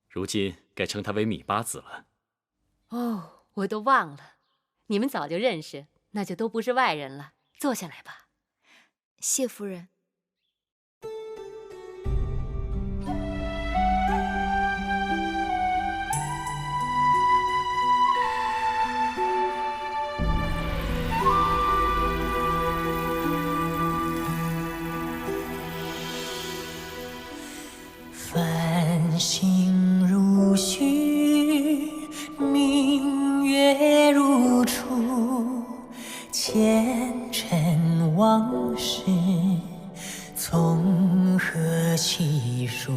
如今该称他为芈八子了。哦，我都忘了，你们早就认识，那就都不是外人了。坐下来吧。谢夫人。繁星如许，明月如初，前尘往事从何起数？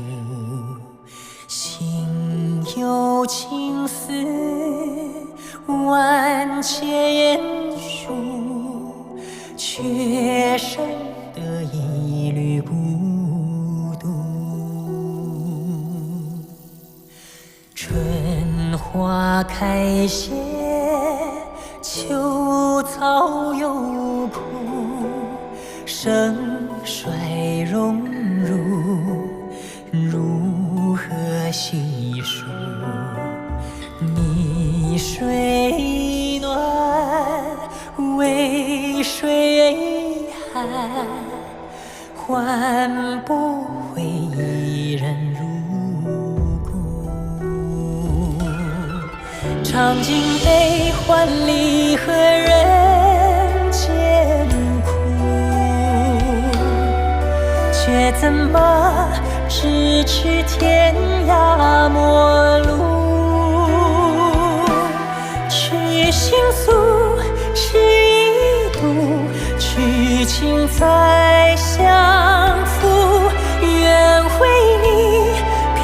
心有情丝万千束，却生得一缕孤春花开谢，秋草又枯，盛衰荣辱，如何细数？你水暖，为谁寒？换不回一人入。尝尽悲欢离合人间苦，却怎么咫尺天涯陌路？去心诉，痴一度，去情再相负。愿为你平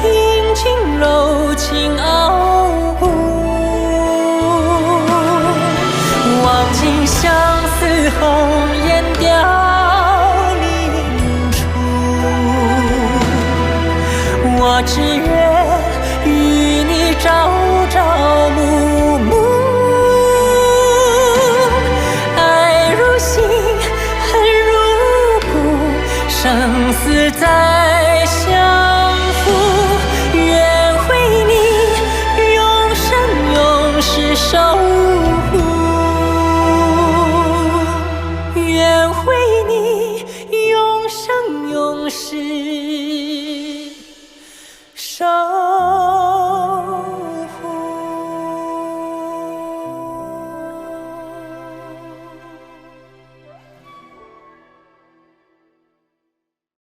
静柔情傲骨。望尽相思红颜凋零处，我只愿与你朝朝暮暮，爱如心，恨如骨，生死在